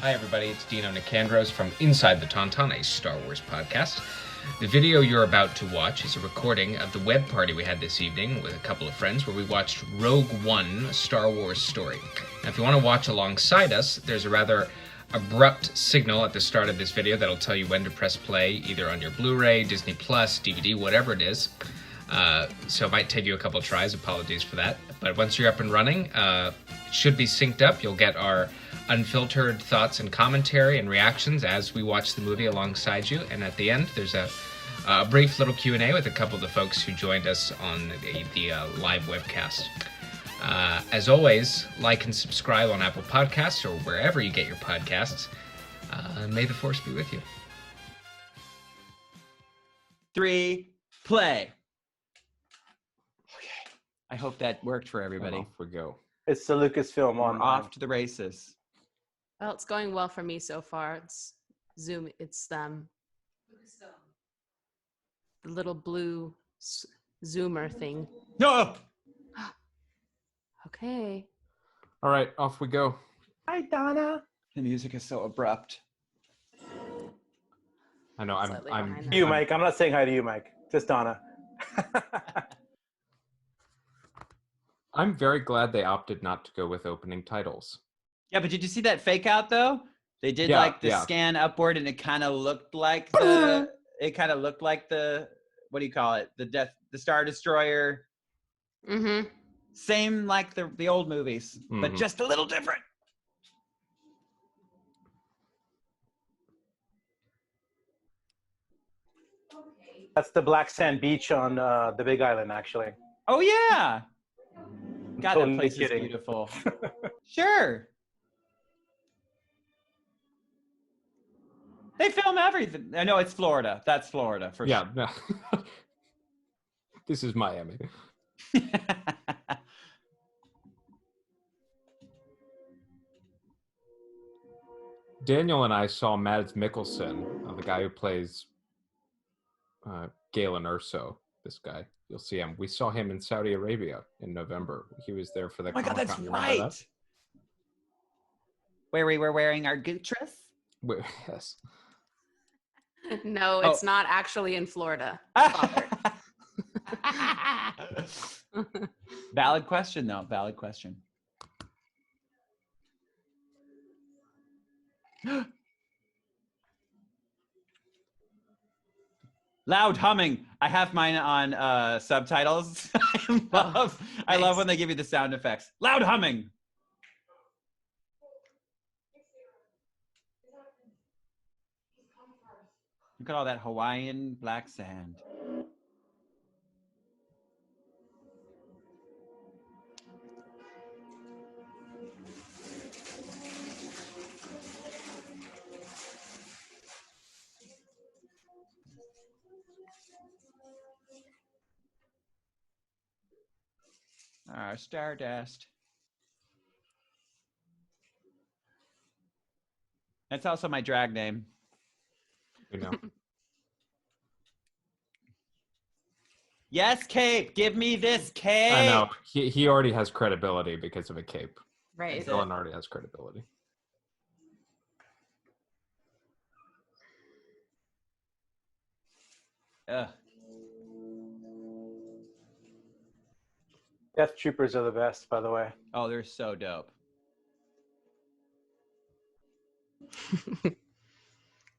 Hi everybody, it's Dino Nicandros from Inside the Tauntaun, a Star Wars podcast. The video you're about to watch is a recording of the web party we had this evening with a couple of friends where we watched Rogue One, a Star Wars story. Now if you want to watch alongside us, there's a rather abrupt signal at the start of this video that'll tell you when to press play, either on your Blu-ray, Disney Plus, DVD, whatever it is. So it might take you a couple tries, apologies for that. But once you're up and running, it should be synced up. You'll get our unfiltered thoughts and commentary and reactions as we watch the movie alongside you. And at the end, there's a brief little Q&A with a couple of the folks who joined us on the live webcast. As always, like and subscribe on Apple Podcasts or wherever you get your podcasts. May the Force be with you. 3, play. Okay. I hope that worked for everybody. Off we go. It's the Lucasfilm We're on. off to the races. Well, it's going well for me so far. It's Zoom. It's the little blue zoomer thing. No. Okay. All right, off we go. Hi, Donna. The music is so abrupt. I know, Slightly I'm behind You, Mike. I'm not saying hi to you, Mike. Just Donna. I'm very glad they opted not to go with opening titles. Yeah, but did you see that fake out though? They did like the scan upward, and it kind of looked like the. What do you call it? The Star Destroyer. Mm-hmm. Same like the old movies, but just a little different. That's the Black Sand Beach on the Big Island, actually. Oh yeah. God, Totally that place kidding. is beautiful. Sure. They film everything. I know it's Florida. That's Florida for Yeah, no. This is Miami. sure. Daniel and I saw Mads Mikkelsen, the guy who plays Galen Erso. This guy, you'll see him. We saw him in Saudi Arabia in November. He was there for the. Oh my God, that's Comic-Con. You remember right. Where we were wearing our Gutress. that? Yes. No, it's not actually in Florida. Valid question, though. Valid question. Loud humming. I have mine on subtitles. I love when they give you the sound effects. Loud humming. Look at all that Hawaiian black sand. Stardust. That's also my drag name. You know. Yes, cape. Give me this cape. I know. He already has credibility because of a cape. Right. Dylan already has credibility. Ugh. Death Troopers are the best, by the way. Oh, they're so dope.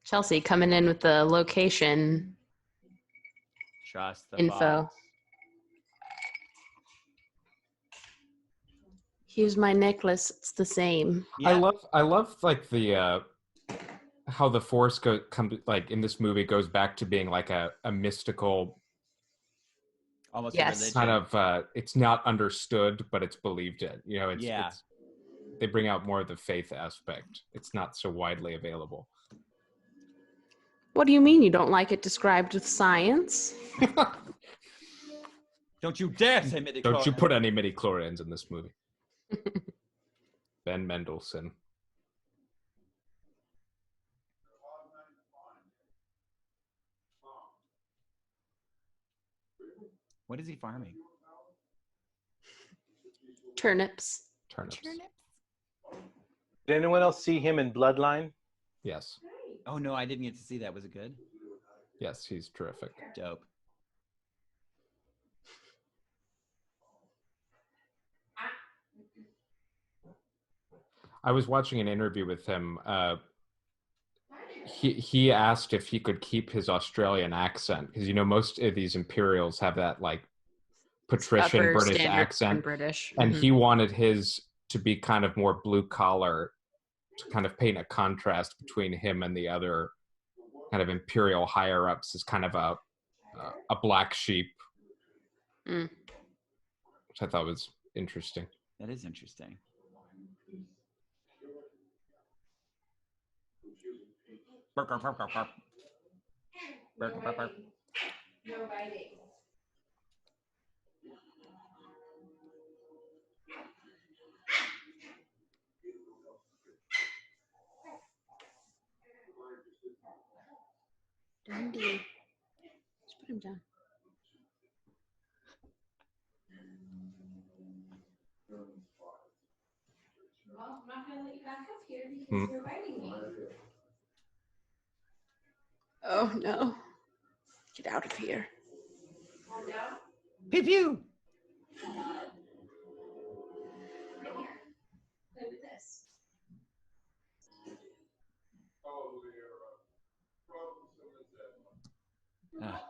Chelsea coming in with the location Trust the info. box. Here's my necklace. It's the same. I love like the how the Force comes like in this movie goes back to being like a mystical Almost Yes. a religion. kind of it's not understood but it's believed in. You know, it's they bring out more of the faith aspect. It's not so widely available. What do you mean you don't like it described with science? Don't you dare say midi-chlorians. Don't you put any midi-chlorians in this movie. Ben Mendelsohn. What is he farming? Turnips. Turnips. Did anyone else see him in Bloodline? Yes. Oh no, I didn't get to see that. Was it good? Yes, he's terrific. Dope. I was watching an interview with him. He asked if he could keep his Australian accent because most of these Imperials have that like patrician Upper British standard accent, British. and Mhm. he wanted his to be kind of more blue collar, to kind of paint a contrast between him and the other kind of Imperial higher ups as kind of a black sheep, Mm. which I thought was interesting. That is interesting. Burp, burp, burp, burp, burp. Burp, burp, burp. No biting. Dundee. Just put him down. Well, I'm not gonna let you back up here because Hmm. you're biting me. Oh no. Get out of here. Calm down. Pew pew. Right here. Play with this.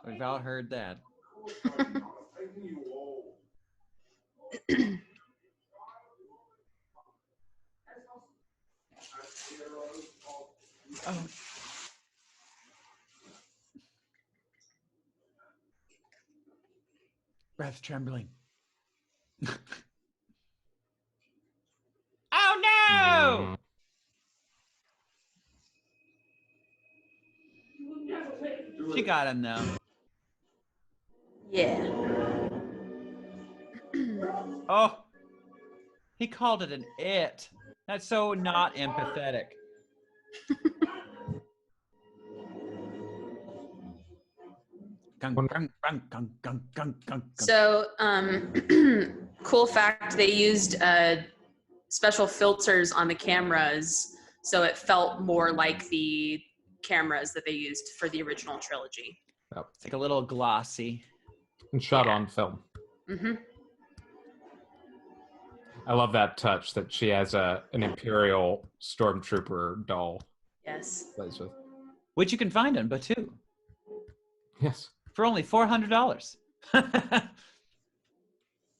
We've all heard that. Oh. Breath trembling. Oh no! She got him though. Yeah. Oh, he called it an it. That's so not empathetic. Gung, gung, gung, gung, gung, gung, gung, gung. So, cool fact, they used special filters on the cameras, so it felt more like the cameras that they used for the original trilogy. It's like a little glossy. And shot Yeah. on film. Mm-hmm. I love that touch that she has an Imperial stormtrooper doll Yes. plays with. Which you can find on Batu Yes. for only $400.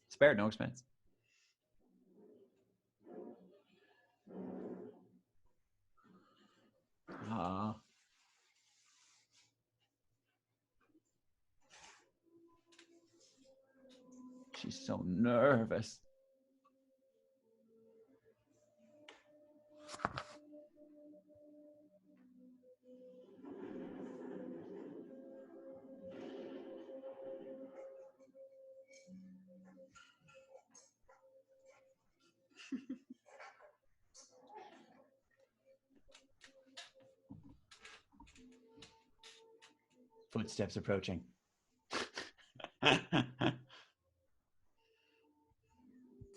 Spared no expense. Aw. She's so nervous. Footsteps approaching.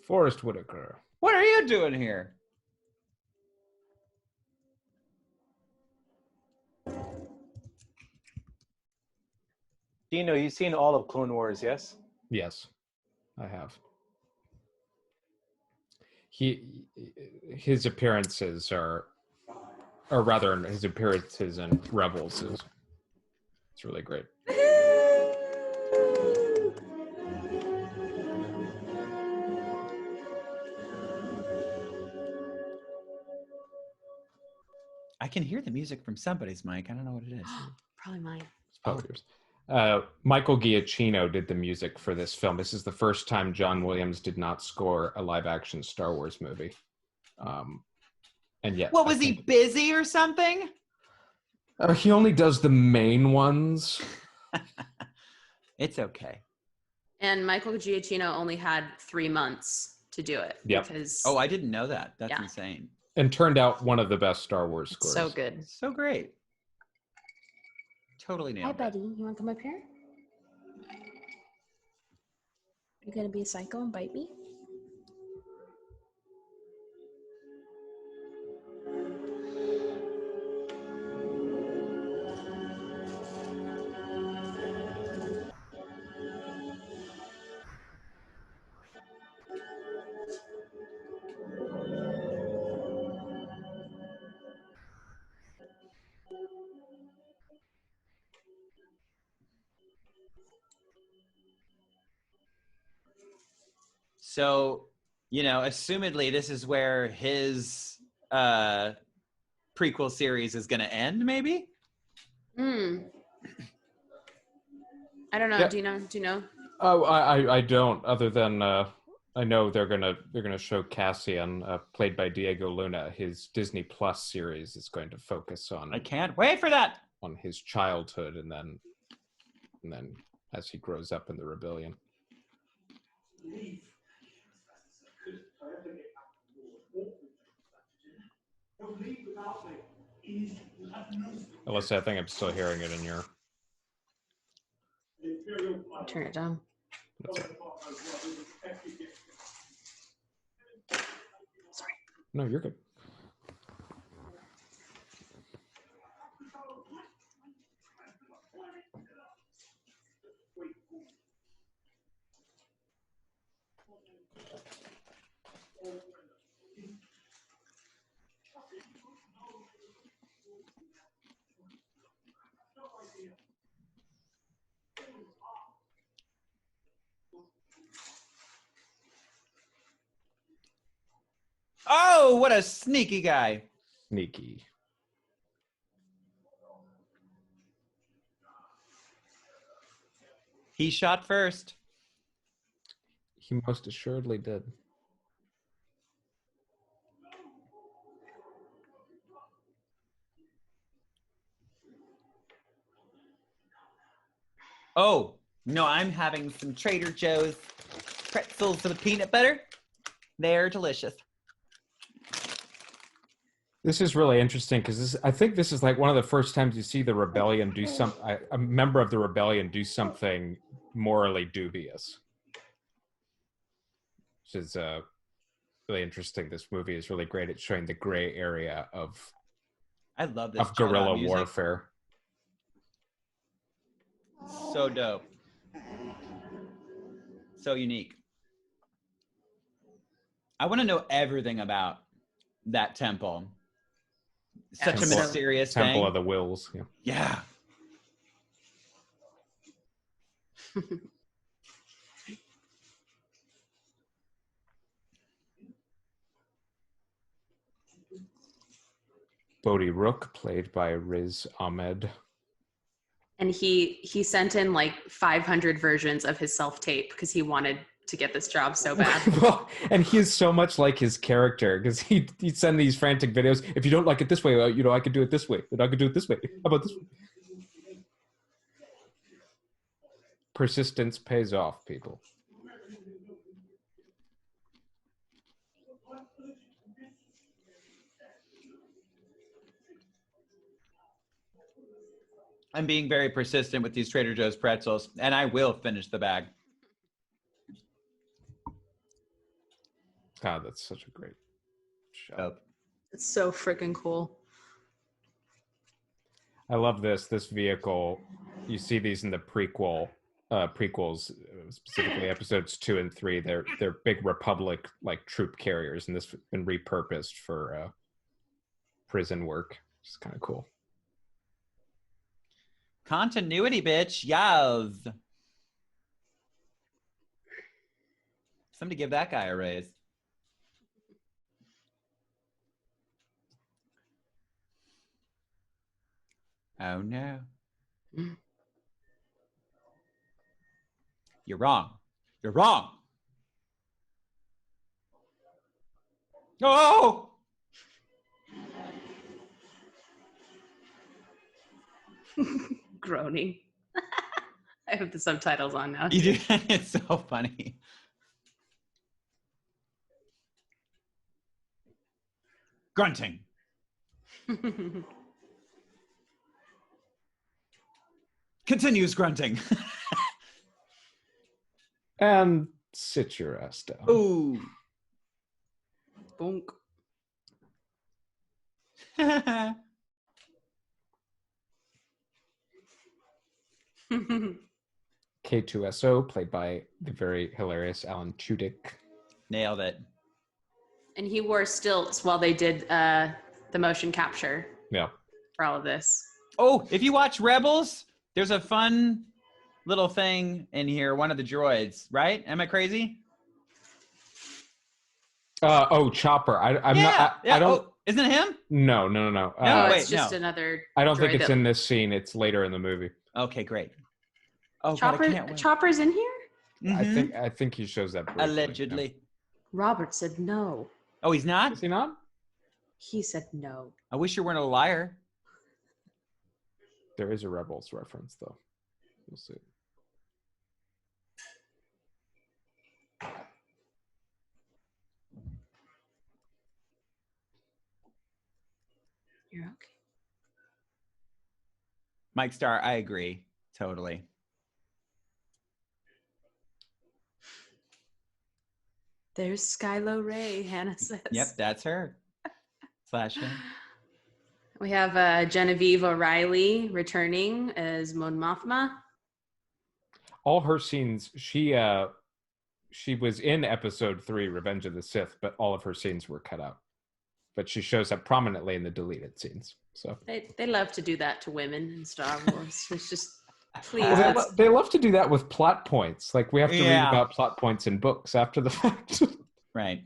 Forrest Whitaker. What are you doing here? Dino, you've seen all of Clone Wars, yes? Yes, I have. His appearances are, or rather, his appearances in Rebels is, it's really great. I can hear the music from somebody's mic. I don't know what it is. Probably mine. It's probably yours. Michael Giacchino did the music for this film. This is the first time John Williams did not score a live-action Star Wars movie. And yet, What, was he busy or something? He only does the main ones. It's okay. And Michael Giacchino only had 3 months to do it. Yep. Because Oh, I didn't know that. That's Yeah. insane. And turned out one of the best Star Wars it's scores. so good. So great. Totally Hi, nailed it. buddy. You want to come up here? You gonna be a psycho and bite me? So, assumedly this is where his prequel series is going to end, maybe? I don't know. Yeah. Do you know? Oh, I don't. Other than I know they're gonna show Cassian, played by Diego Luna. His Disney Plus series is going to focus on I can't wait for that. on his childhood, and then as he grows up in the rebellion. Alyssa, I think I'm still hearing it in your. Turn it down. That's right. No, you're good. Oh, what a sneaky guy. Sneaky. He shot first. He most assuredly did. Oh, no, I'm having some Trader Joe's pretzels with peanut butter. They're delicious. This is really interesting because I think this is like one of the first times you see the rebellion do a member of the rebellion do something morally dubious, which is really interesting. This movie is really great at showing the gray area of I love this guerrilla music. warfare. So dope. So unique. I want to know everything about that temple. Such a Temple- mysterious Temple thing. of the Wills. Yeah. Yeah. Bodhi Rook, played by Riz Ahmed. And he sent in like 500 versions of his self-tape because he wanted to get this job so bad. Well, and he is so much like his character because he'd send these frantic videos. If you don't like it this way, I could do it this way. But I could do it this way. How about this way? Persistence pays off, people. I'm being very persistent with these Trader Joe's pretzels, and I will finish the bag. God, that's such a great shot. Dope. It's so freaking cool. I love this vehicle. You see these in the prequels, specifically episodes 2 and 3. They're big Republic like troop carriers, and this has been repurposed for prison work. It's kind of cool. Continuity, bitch. Yes. Somebody give that guy a raise. Oh, no. You're wrong. You're wrong. Oh! Groaning. I have the subtitles on now. You do. It's so funny. Grunting. Continues grunting. And sit your ass down. Ooh. Bonk. K2SO, played by the very hilarious Alan Tudyk. Nailed it. And he wore stilts while they did the motion capture Yeah. for all of this. Oh, if you watch Rebels, there's a fun little thing in here, one of the droids, right? Am I crazy? Chopper. I'm yeah, not. yeah. I don't. Oh, isn't it him? No. No, Oh, wait, it's just no. another. I don't think droid it's that- in this scene. It's later in the movie. Okay, great. Oh, God, I Chopper. can't wait. Chopper's in here. Mhm. I think he shows that briefly. Allegedly. Robert said no. Oh, he's Yeah. not? Is he not? He said no. I wish you weren't a liar. There is a Rebels reference though. You'll see. You're okay. Mike Starr, I agree. Totally. There's Skylo Ray. Hannah says. Yep, that's her. Slash him. We have Genevieve O'Reilly returning as Mon Mothma. All her scenes, she was in episode 3, Revenge of the Sith, but all of her scenes were cut out. But she shows up prominently in the deleted scenes. So They love to do that to women in Star Wars. It's just please. well, they love to do that with plot points. Like we have to read Yeah. about plot points in books after the fact. Right.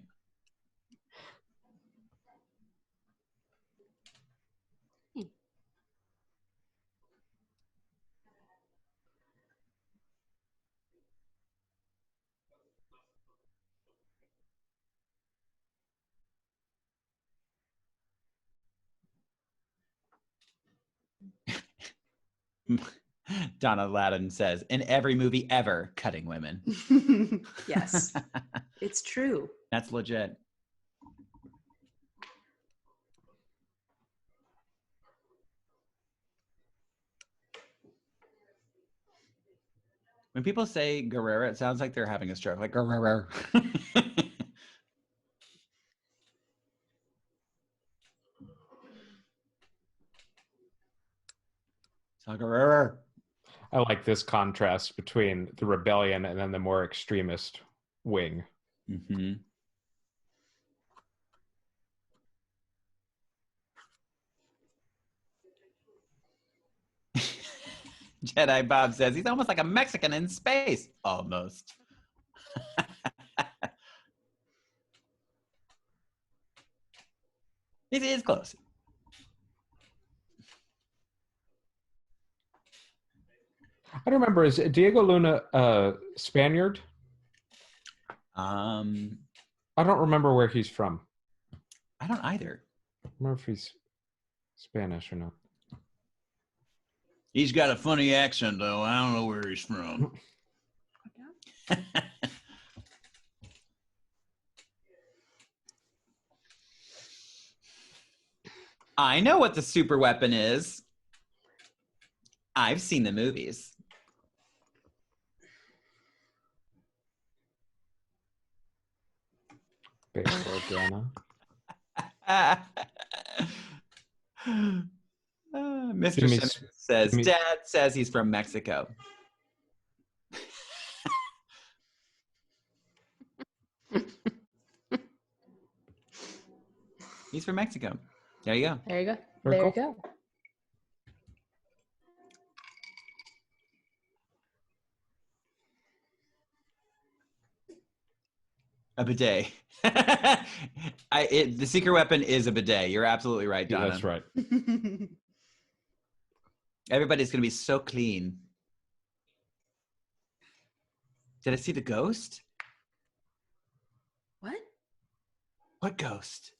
Donna Ladden says, in every movie ever, cutting women. Yes, it's true. That's legit. When people say Guerrera, it sounds like they're having a stroke, like Guerrero. So Guerrero. I like this contrast between the rebellion and then the more extremist wing. Mm-hmm. Jedi Bob says he's almost like a Mexican in space. Almost. It is close. I don't remember, is Diego Luna Spaniard? I I don't remember where he's from. don't either. I don't remember if he's Spanish or not. He's got a funny accent, though. I don't know where he's from. I know what the super weapon is. I've seen the movies. Bail Organa. Mr. Jimmy- Simmons says, Jimmy- Dad says he's from Mexico. He's from Mexico. There you go. There you go. Very There you cool. go. A bidet. The secret weapon is a bidet. You're absolutely right, Yeah, Donna. that's right. Everybody's going to be so clean. Did I see the ghost? What? What ghost?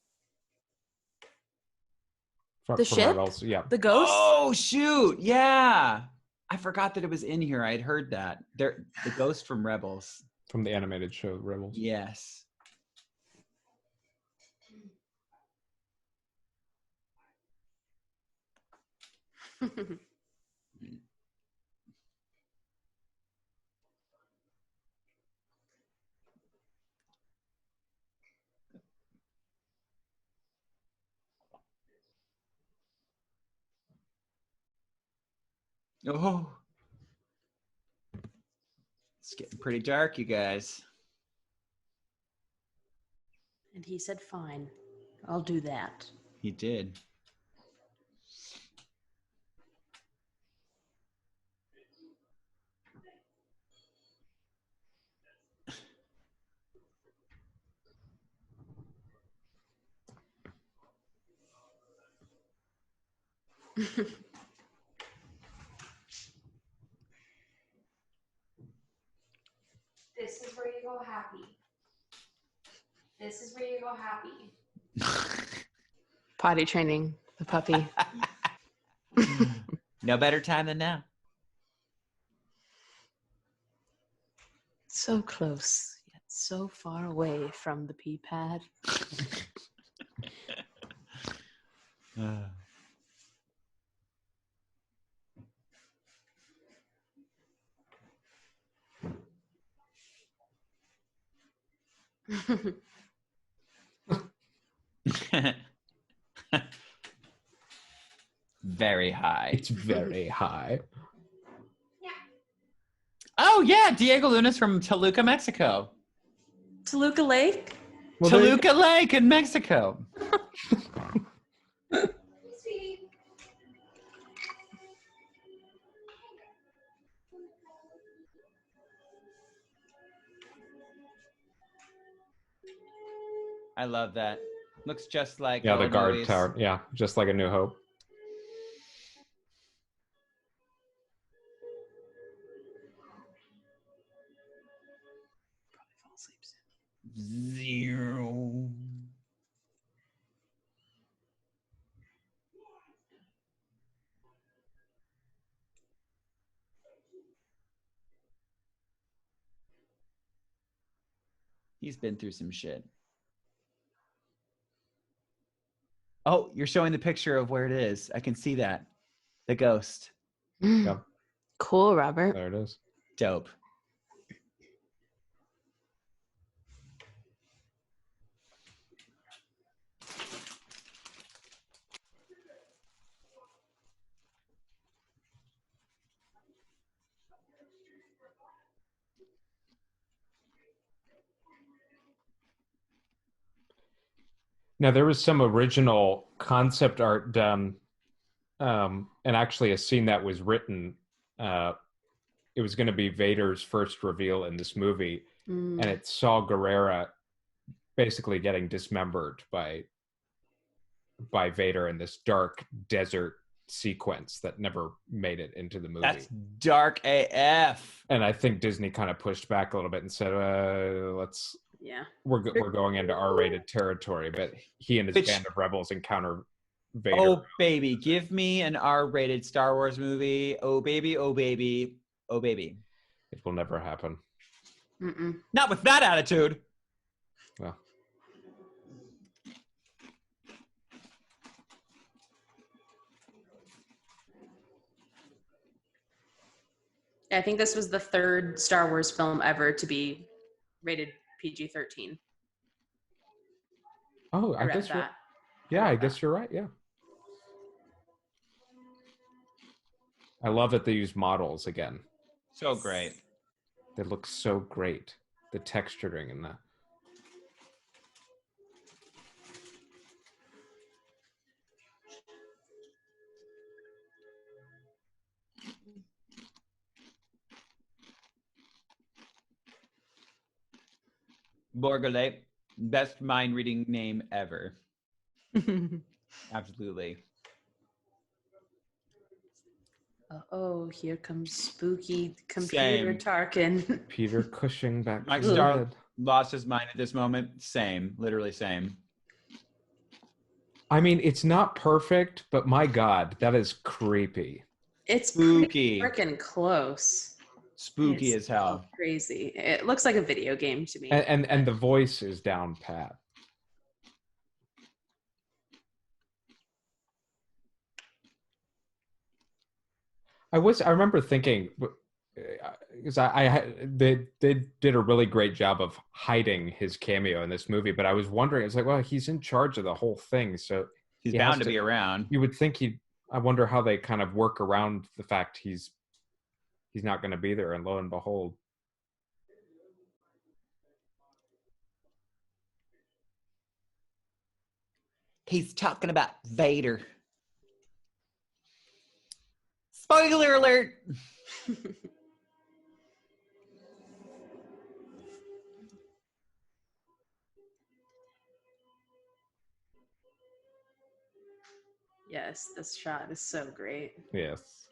The ship? Rebels, yeah. The ghost? Oh, shoot. Yeah. I forgot that it was in here. I'd heard that. The ghost from Rebels. From the animated show Rebels. Yes. Oh. It's getting pretty dark, you guys. And he said, fine, I'll do that. He did. This is where you go happy. This is where you go happy. Potty training the puppy. No better time than now. So close, yet so far away from the pee pad. Very high. It's very high. Oh yeah, Diego Luna's from Toluca, Mexico. Toluca Lake? Well, there you Toluca Lake in Mexico. Sweetie. I love that. Looks just like Yeah, the old guard movies. tower. Yeah, just like A New Hope. Fall asleep soon. Zero. He's been through some shit. Oh, you're showing the picture of where it is. I can see that. The ghost. Yeah, Cool, Robert. there it is. Dope. Now there was some original concept art done, and actually a scene that was written. It was going to be Vader's first reveal in this movie, and it saw Guerrera basically getting dismembered by Vader in this dark desert sequence that never made it into the movie. That's dark AF. And I think Disney kind of pushed back a little bit and said, "Let's Yeah. we're going into R-rated territory." But he and his Which- band of rebels encounter Vader. Oh baby, give me an R-rated Star Wars movie. Oh baby, oh baby, oh baby. It will never happen. Mm-mm. Not with that attitude. Well, I think this was the third Star Wars film ever to be rated PG-13. oh, I I read guess that. yeah, I read guess that. you're right. Yeah. I love that they use models again. So great. They look so great. The texturing and that. Borgale, best mind reading name ever. Absolutely. Oh, here comes spooky computer Same. Tarkin. Peter Cushing back Mike from the Star dead. lost his mind at this moment. Same, literally same. I mean, it's not perfect, but my God, that is creepy. It's Spooky. freaking close. Spooky It's as hell. so crazy. It looks like a video game to me. And the voice is down pat. I remember thinking, because they did a really great job of hiding his cameo in this movie, but I was wondering, it's like, well, he's in charge of the whole thing, so He's he has bound to be around. you would think I wonder how they kind of work around the fact he's not going to be there, and lo and behold. He's talking about Vader. Spoiler alert. Yes, this shot is so great. Yes.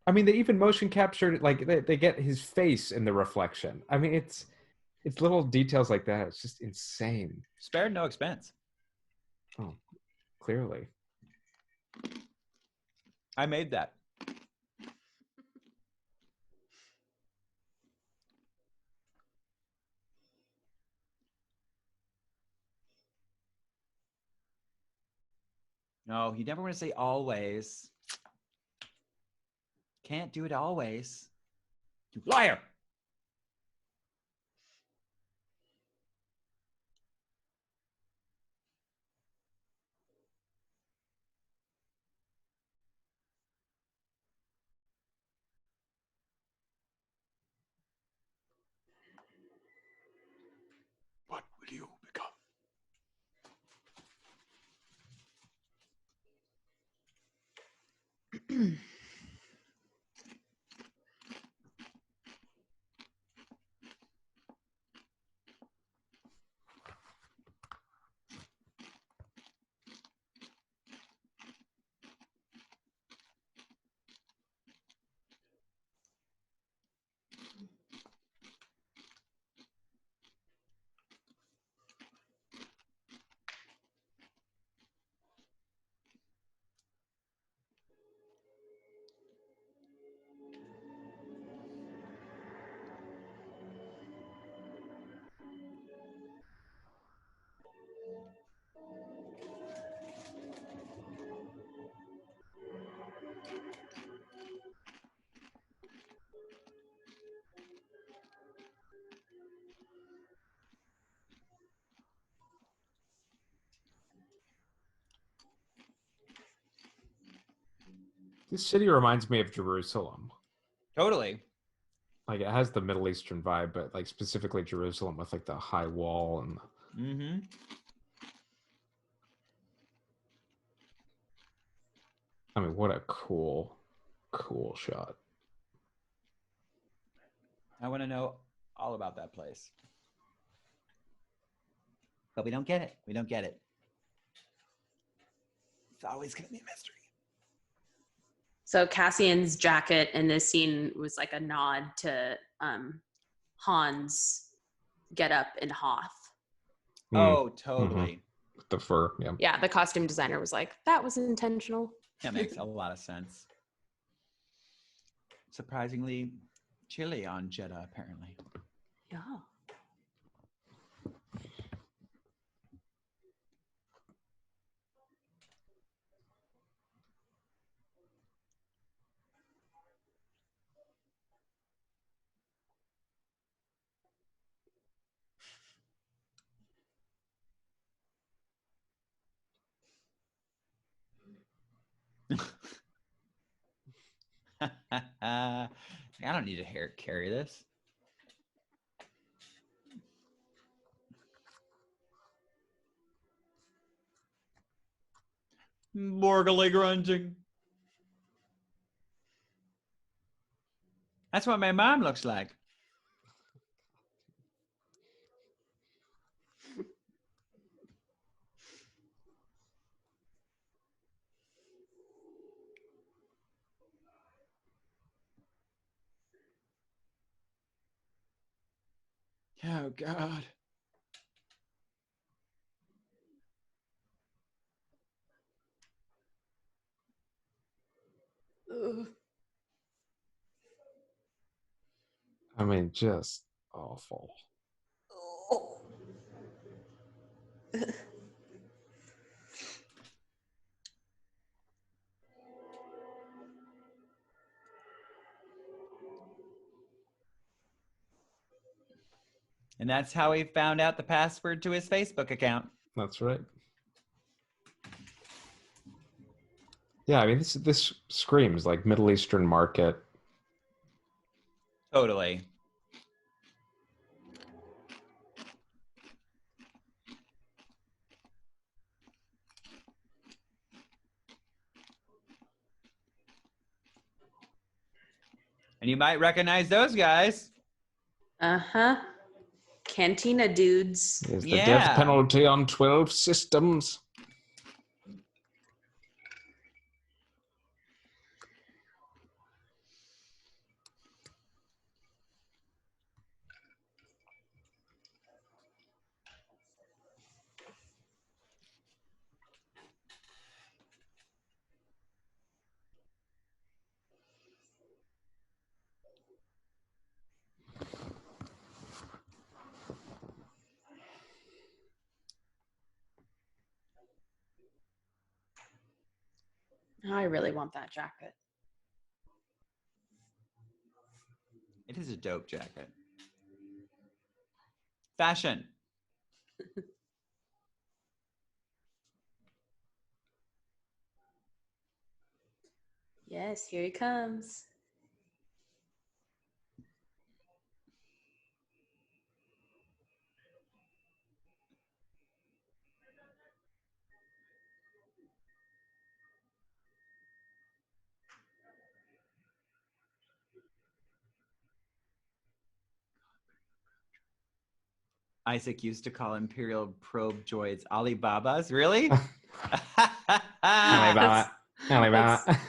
I mean, they even motion captured, like, they get his face in the reflection. I mean, it's little details like that. It's just insane. Spared no expense. Oh, clearly. I made that. No, you never want to say always. Can't do it always. You liar! What will you become? This city reminds me of Jerusalem. Totally. Like, it has the Middle Eastern vibe, but like specifically Jerusalem with like the high wall and. Mm-hmm. I mean, what a cool shot. I want to know all about that place. But we don't get it. We don't get it. It's always going to be a mystery. So Cassian's jacket in this scene was like a nod to Han's get up in Hoth. Oh, totally. With the fur, yeah. Yeah, the costume designer was like, that was intentional. That makes a lot of sense. Surprisingly chilly on Jeddah, apparently. Yeah. I don't need to carry this. Morgally grunting. That's what my mom looks like. Oh, God. Ugh. I mean, just awful. Oh. And that's how he found out the password to his Facebook account. That's right. Yeah, I mean, this screams like Middle Eastern market. Totally. And you might recognize those guys. Uh-huh. Cantina dudes. Is the Yeah. death penalty on 12 systems? I really want that jacket. It is a dope jacket. Fashion. Yes, here he comes. Isaac used to call Imperial probe droids Alibabas. Really? Alibaba. Alibaba.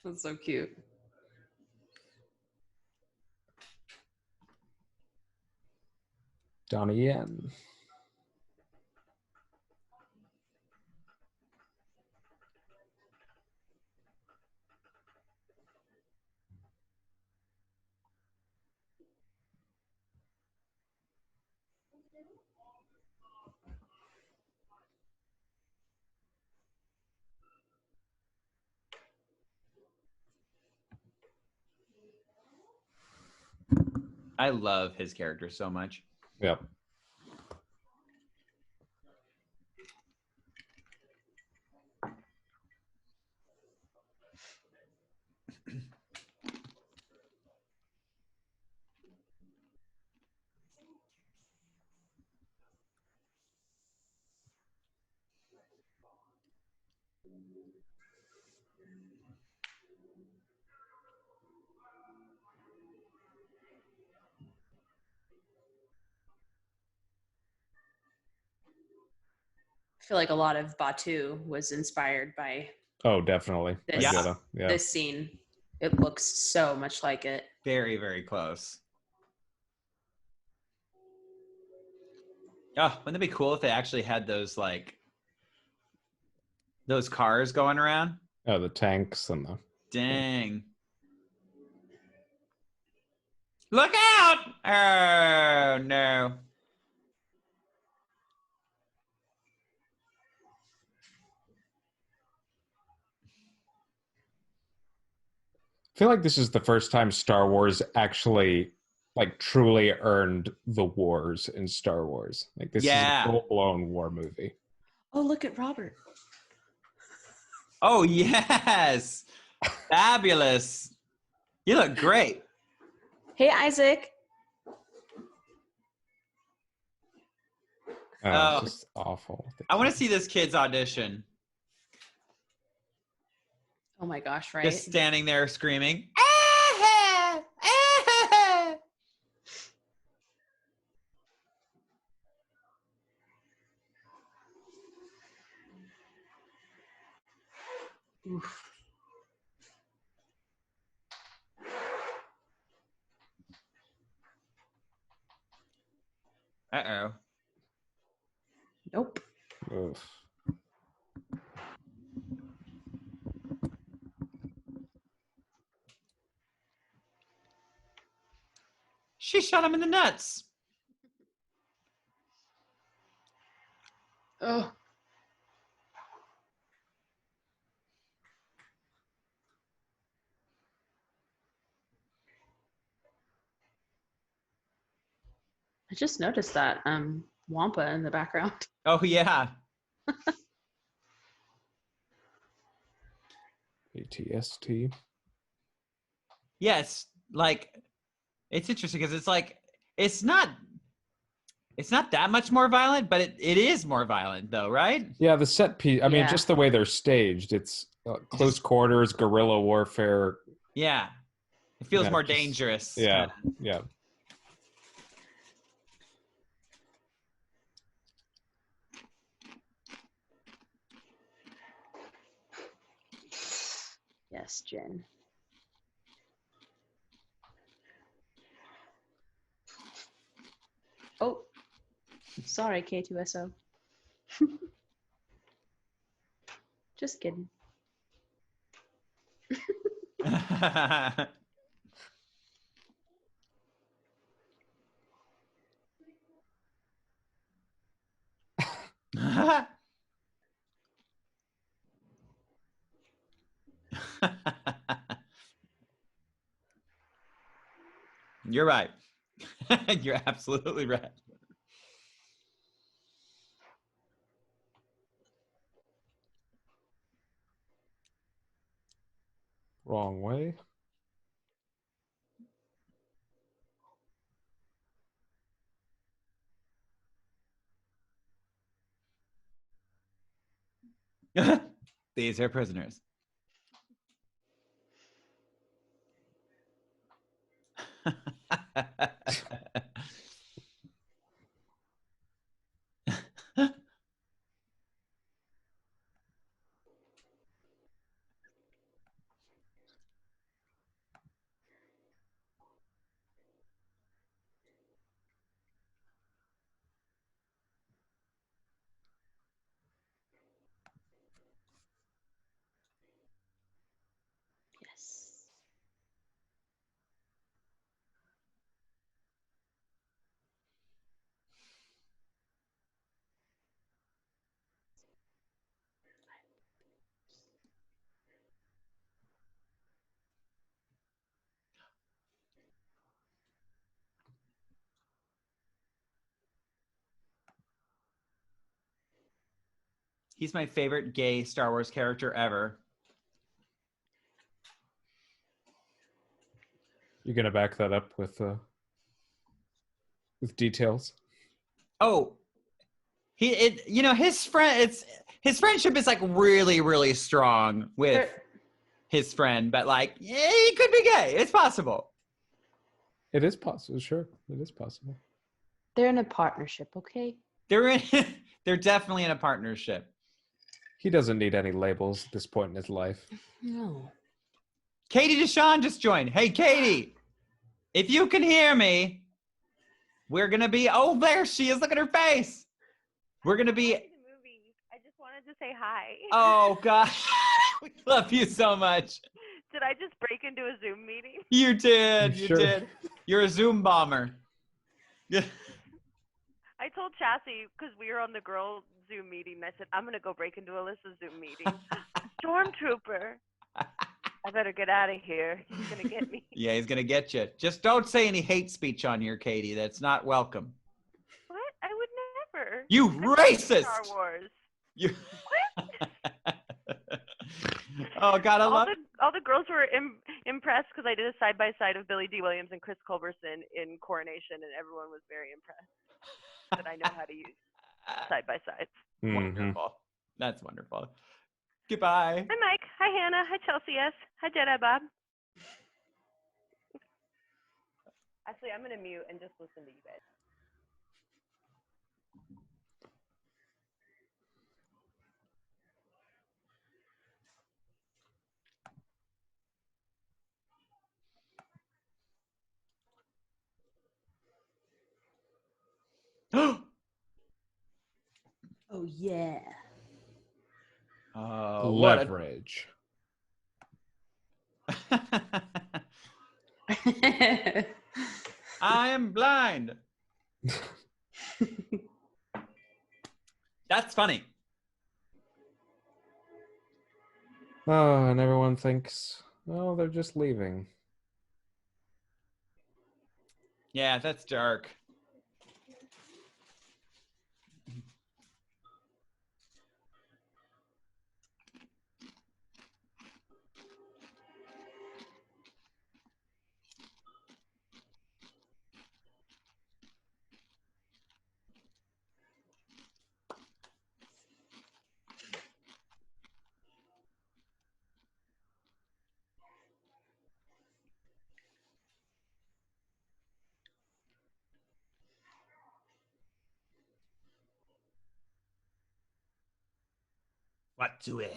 That's so cute. Donnie Yen. I love his character so much. Yep. I feel like a lot of Batu was inspired by Oh, definitely. this, I gotta, yeah. this scene. It looks so much like it. Very, very close. Oh, wouldn't it be cool if they actually had those like those cars going around? Oh, the tanks and the. Dang. Look out! Oh no. I feel like this is the first time Star Wars actually like truly earned the wars in Star Wars. Like this is a full-blown war movie. Oh, look at Robert. Oh yes. Fabulous. You look great. Hey, Isaac. Oh. It's just awful. I want to see this kid's audition. Oh my gosh, right? Just standing there screaming. Oof. Uh-oh. Nope. Oof. She shot him in the nuts. Oh. I just noticed that Wampa in the background. Oh yeah. ATST. Yes, like it's interesting because it's like it's not that much more violent, but it is more violent though, right? Yeah, the set piece. I mean, Yeah. just the way they're staged. It's close quarters, guerrilla warfare. Yeah. It feels Yeah, more just- dangerous. Yeah, yeah. Yes, Jen. Oh, sorry, K2SO. Just kidding. You're right. You're absolutely right. Wrong way. These are prisoners. Yes. He's my favorite gay Star Wars character ever. You're gonna back that up with details. Oh, his friendship is like really, really strong with his friend, but like, yeah, he could be gay. It's possible. It is possible. Sure, it is possible. They're in a partnership, okay? They're definitely in a partnership. He doesn't need any labels at this point in his life. No. Katie Deshawn just joined. Hey, Katie, if you can hear me, we're gonna be. Oh, there she is. Look at her face. We're gonna be. The movie. I just wanted to say hi. Oh gosh, we love you so much. Did I just break into a Zoom meeting? You did. You Sure. did. You're a Zoom bomber. Yeah. I told Chassie because we were on the girl Zoom meeting. I said I'm gonna go break into Alyssa's Zoom meeting. Stormtrooper. I better get out of here. He's gonna get me. Yeah, he's gonna get you. Just don't say any hate speech on here, Katie. That's not welcome. What? I would never. You I love racist! Star Wars. You. Oh God, I love. All the girls were impressed because I did a side by side of Billy D. Williams and Chris Culberson in Coronation, and everyone was very impressed that I know how to use side by sides. Wonderful. That's wonderful. Goodbye. Hi, Mike. Hi, Hannah. Hi, Chelsea S. Hi, Jedi Bob. Actually, I'm going to mute and just listen to you guys. Oh, yeah. Leverage. I am blind. That's funny. Oh, and everyone thinks, oh, they're just leaving. Yeah, that's dark. What to it?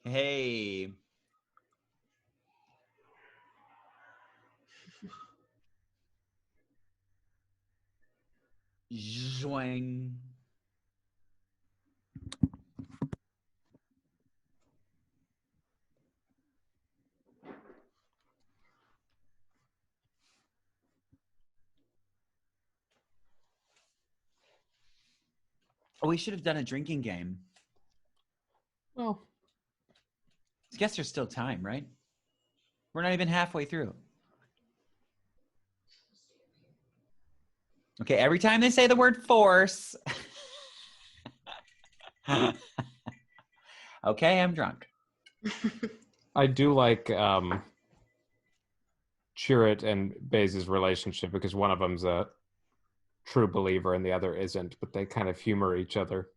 Hey. Zoing. Oh, we should have done a drinking game. Well, I guess there's still time, right? We're not even halfway through. Okay, every time they say the word force. Okay, I'm drunk. I do like Chirrut and Baze's relationship because one of them's a true believer and the other isn't, but they kind of humor each other.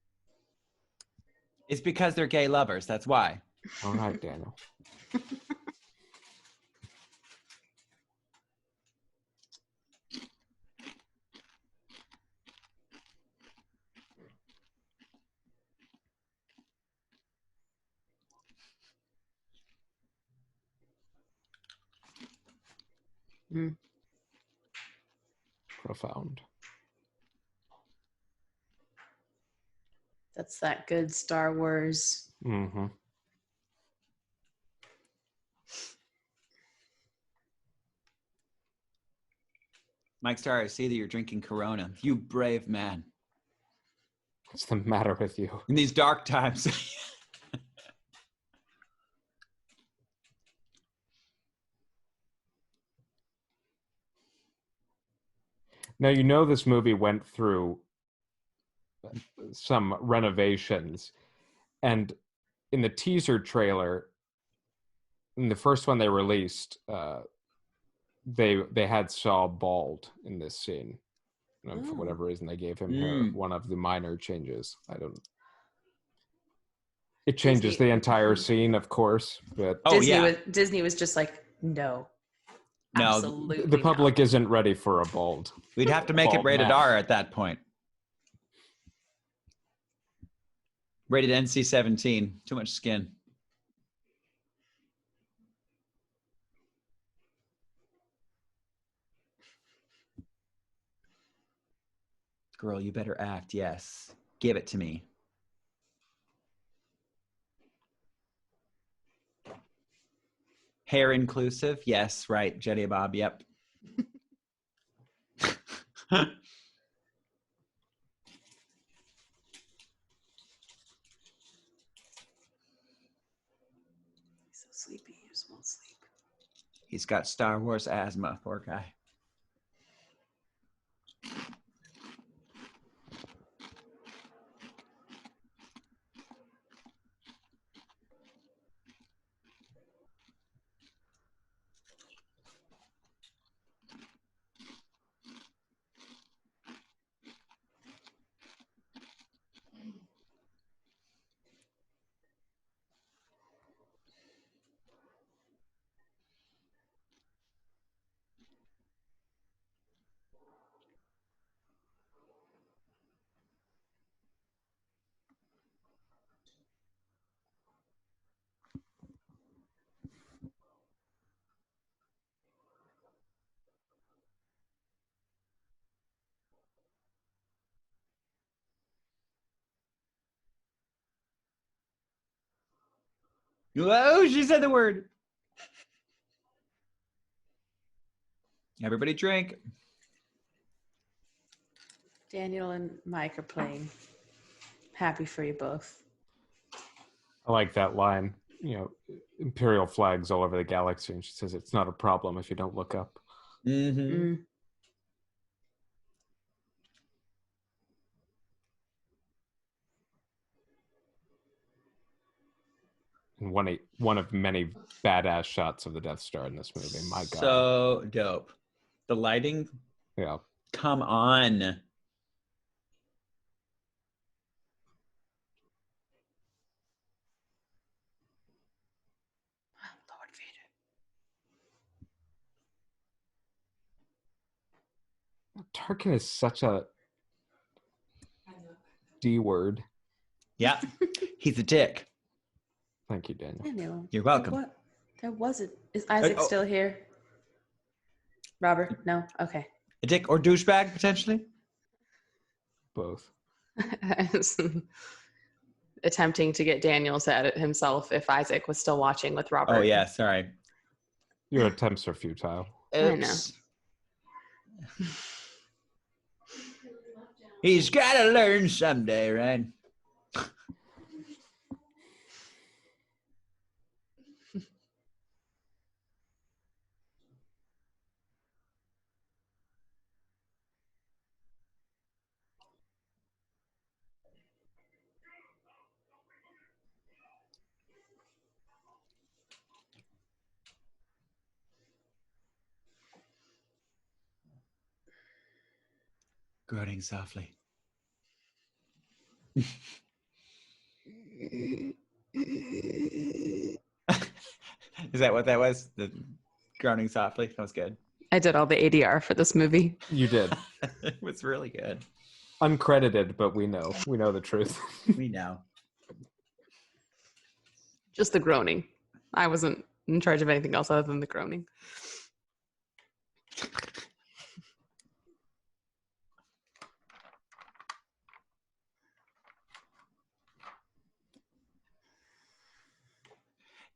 It's because they're gay lovers. That's why. All right, Daniel. Mm. Profound. That's that good Star Wars. Mm-hmm. Mike Starr, I see that you're drinking Corona. You brave man. What's the matter with you? In these dark times. Now, you know this movie went through some renovations, and in the teaser trailer, in the first one they released, they had Saw bald in this scene. And for whatever reason, they gave him hair. One of the minor changes. It changes Disney. the entire scene, of course, but Disney was just like, no. No, Absolutely the public not. isn't ready for a bald. we'd have to make it Bald rated man. R at that point. Rated NC-17. Too much skin. Girl, you better act. Yes. Give it to me. Hair inclusive? Yes, right. Jetty Bob, yep. He's so sleepy. He just won't sleep. He's got Star Wars asthma, poor guy. Whoa, she said the word. Everybody drink. Daniel and Mike are playing. Happy for you both. I like that line. You know, Imperial flags all over the galaxy, and she says it's not a problem if you don't look up. Mm-hmm. Mm. And one of many badass shots of the Death Star in this movie. My God. So dope. The lighting, Yeah. come on. Lord Vader. Tarkin is such a D word. Yeah, he's a dick. Thank you, Daniel. Daniel. You're welcome. What? There wasn't. Is Isaac Oh. still here? Robert? No? Okay. A dick or douchebag, potentially? Both. Attempting to get Daniel to edit himself if Isaac was still watching with Robert. Oh, yeah, sorry. Your attempts are futile. I know. Oops. He's got to learn someday, right? Groaning softly. Is that what that was? The groaning softly? That was good. I did all the ADR for this movie. You did. It was really good. Uncredited, but we know the truth. We know. Just the groaning. I wasn't in charge of anything else other than the groaning.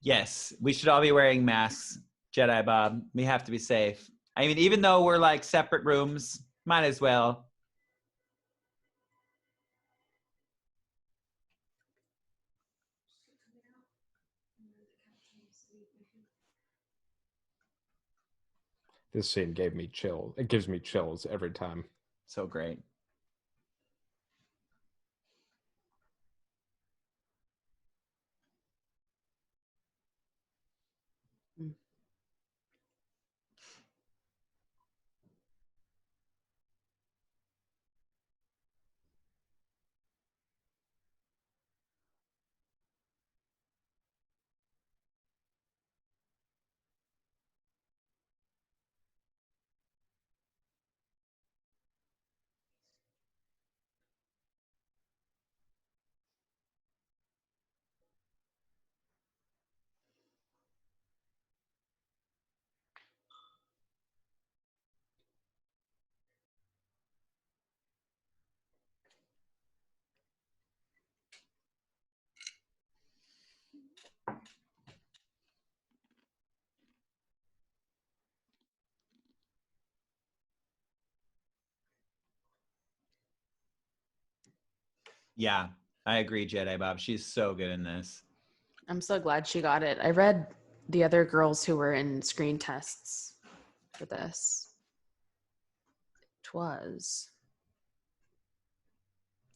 Yes, we should all be wearing masks, Jedi Bob. We have to be safe. I mean, even though we're like separate rooms, might as well. This scene gave me chills. It gives me chills every time. So great. Yeah, I agree, Jedi Bob. She's so good in this. I'm so glad she got it. I read the other girls who were in screen tests for this. It was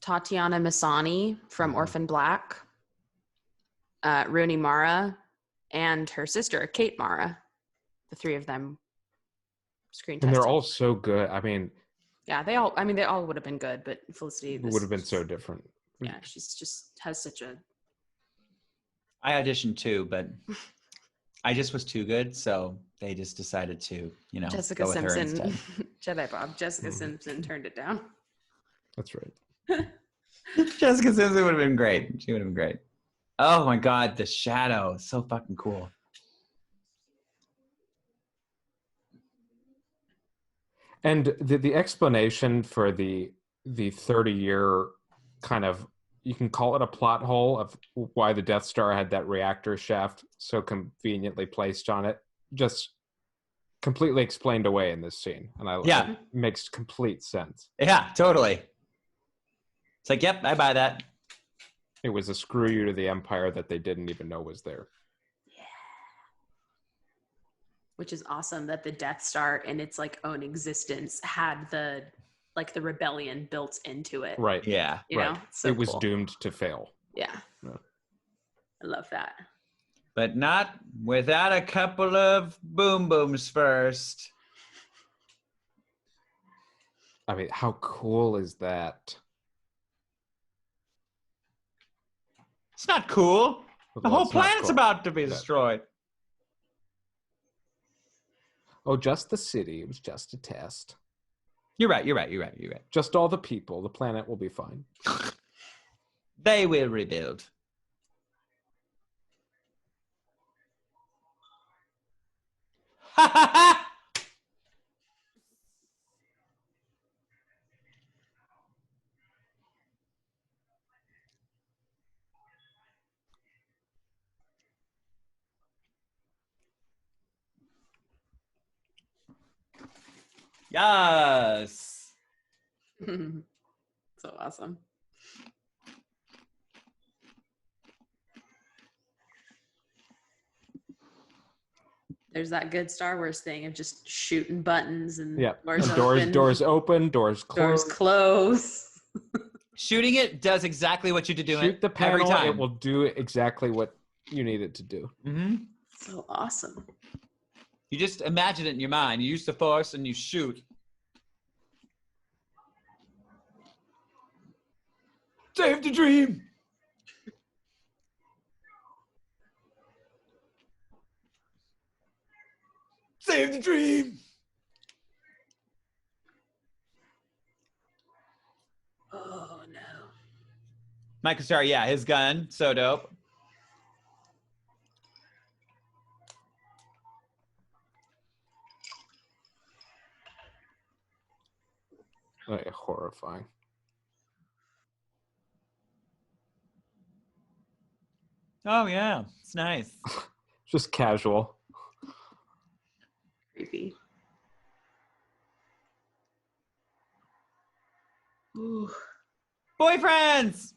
Tatiana Massani from Orphan Black, Rooney Mara, and her sister, Kate Mara. The three of them screen tested. And they're all so good. I mean, yeah, they all would have been good, but Felicity it would have been so different. Yeah, she's just has such a. I auditioned too, but I just was too good, so they just decided to, Jessica go with her Simpson, instead. Jedi Bob. Jessica Simpson turned it down. That's right. Jessica Simpson would have been great. She would have been great. Oh my God, the shadow, so fucking cool. And the explanation for the 30-year kind of, you can call it a plot hole of why the Death Star had that reactor shaft so conveniently placed on it, just completely explained away in this scene. And it makes complete sense. Yeah, totally. It's like, yep, I buy that. It was a screw you to the Empire that they didn't even know was there. Yeah. Which is awesome that the Death Star in its like own existence had the rebellion built into it. Right. Yeah. You know? So it was cool. doomed to fail. Yeah. I love that. But not without a couple of boom booms first. I mean, how cool is that? It's not cool. The whole planet's about to be destroyed. Oh, just the city. It was just a test. You're right. Just all the people. The planet will be fine. They will rebuild. Ha ha ha! Yes. So awesome. There's that good Star Wars thing of just shooting buttons and Yeah. doors And open. doors open, doors Doors close. close. Shooting it does exactly what you to do Shoot the panel, every time. it will do exactly what you need it to do. Mm-hmm. So awesome. You just imagine it in your mind. You use the force and you shoot. Save the dream. Save the dream. Oh no. Michael Starr, yeah, his gun, so dope. Horrifying. Oh yeah, it's nice. Just casual. Creepy. Ooh. Boyfriends.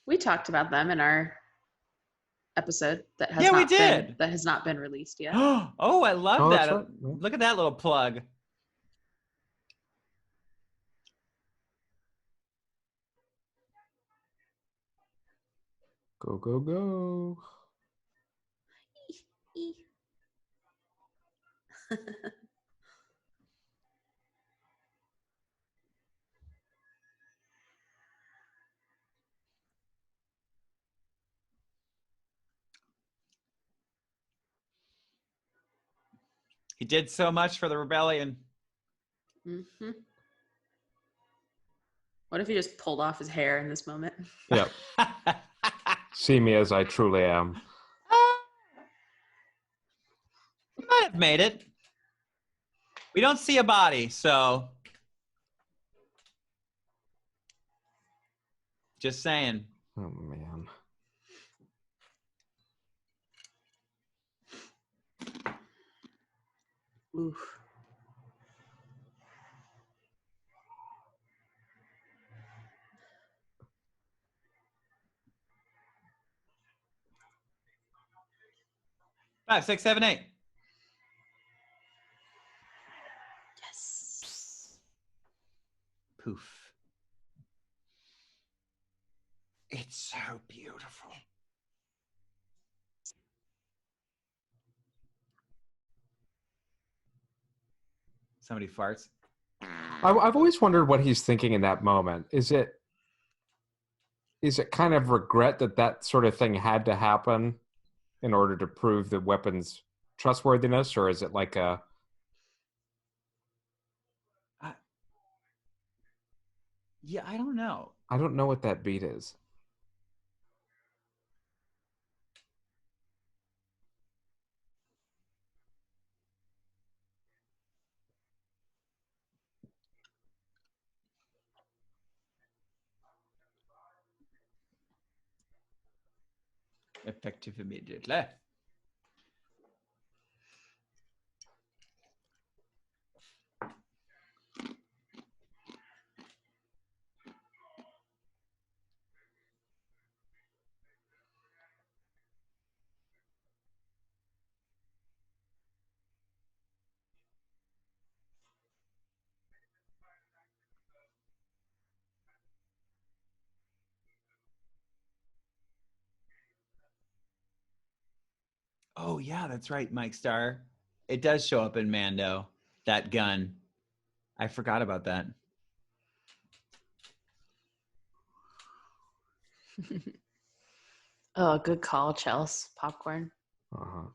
We talked about them in our episode that has Yeah, we not been did. that has not been released yet. Oh, I love Oh, that. that's right. Yeah. Look at that little plug. Go, go, go. He did so much for the rebellion. Mm-hmm. What if he just pulled off his hair in this moment? Yep. See me as I truly am. He might have made it. We don't see a body, so just saying. Oh, man. Oof. Five, six, seven, eight. Yes. Poof. It's so beautiful. Somebody farts. I've always wondered what he's thinking in that moment. Is it kind of regret that that sort of thing had to happen in order to prove the weapon's trustworthiness, or is it like a... Yeah, I don't know. I don't know what that beat is. Effective immediately. Oh, yeah, that's right, Mike Starr. It does show up in Mando, that gun. I forgot about that. Oh, good call, Chels. Popcorn. Uh-huh.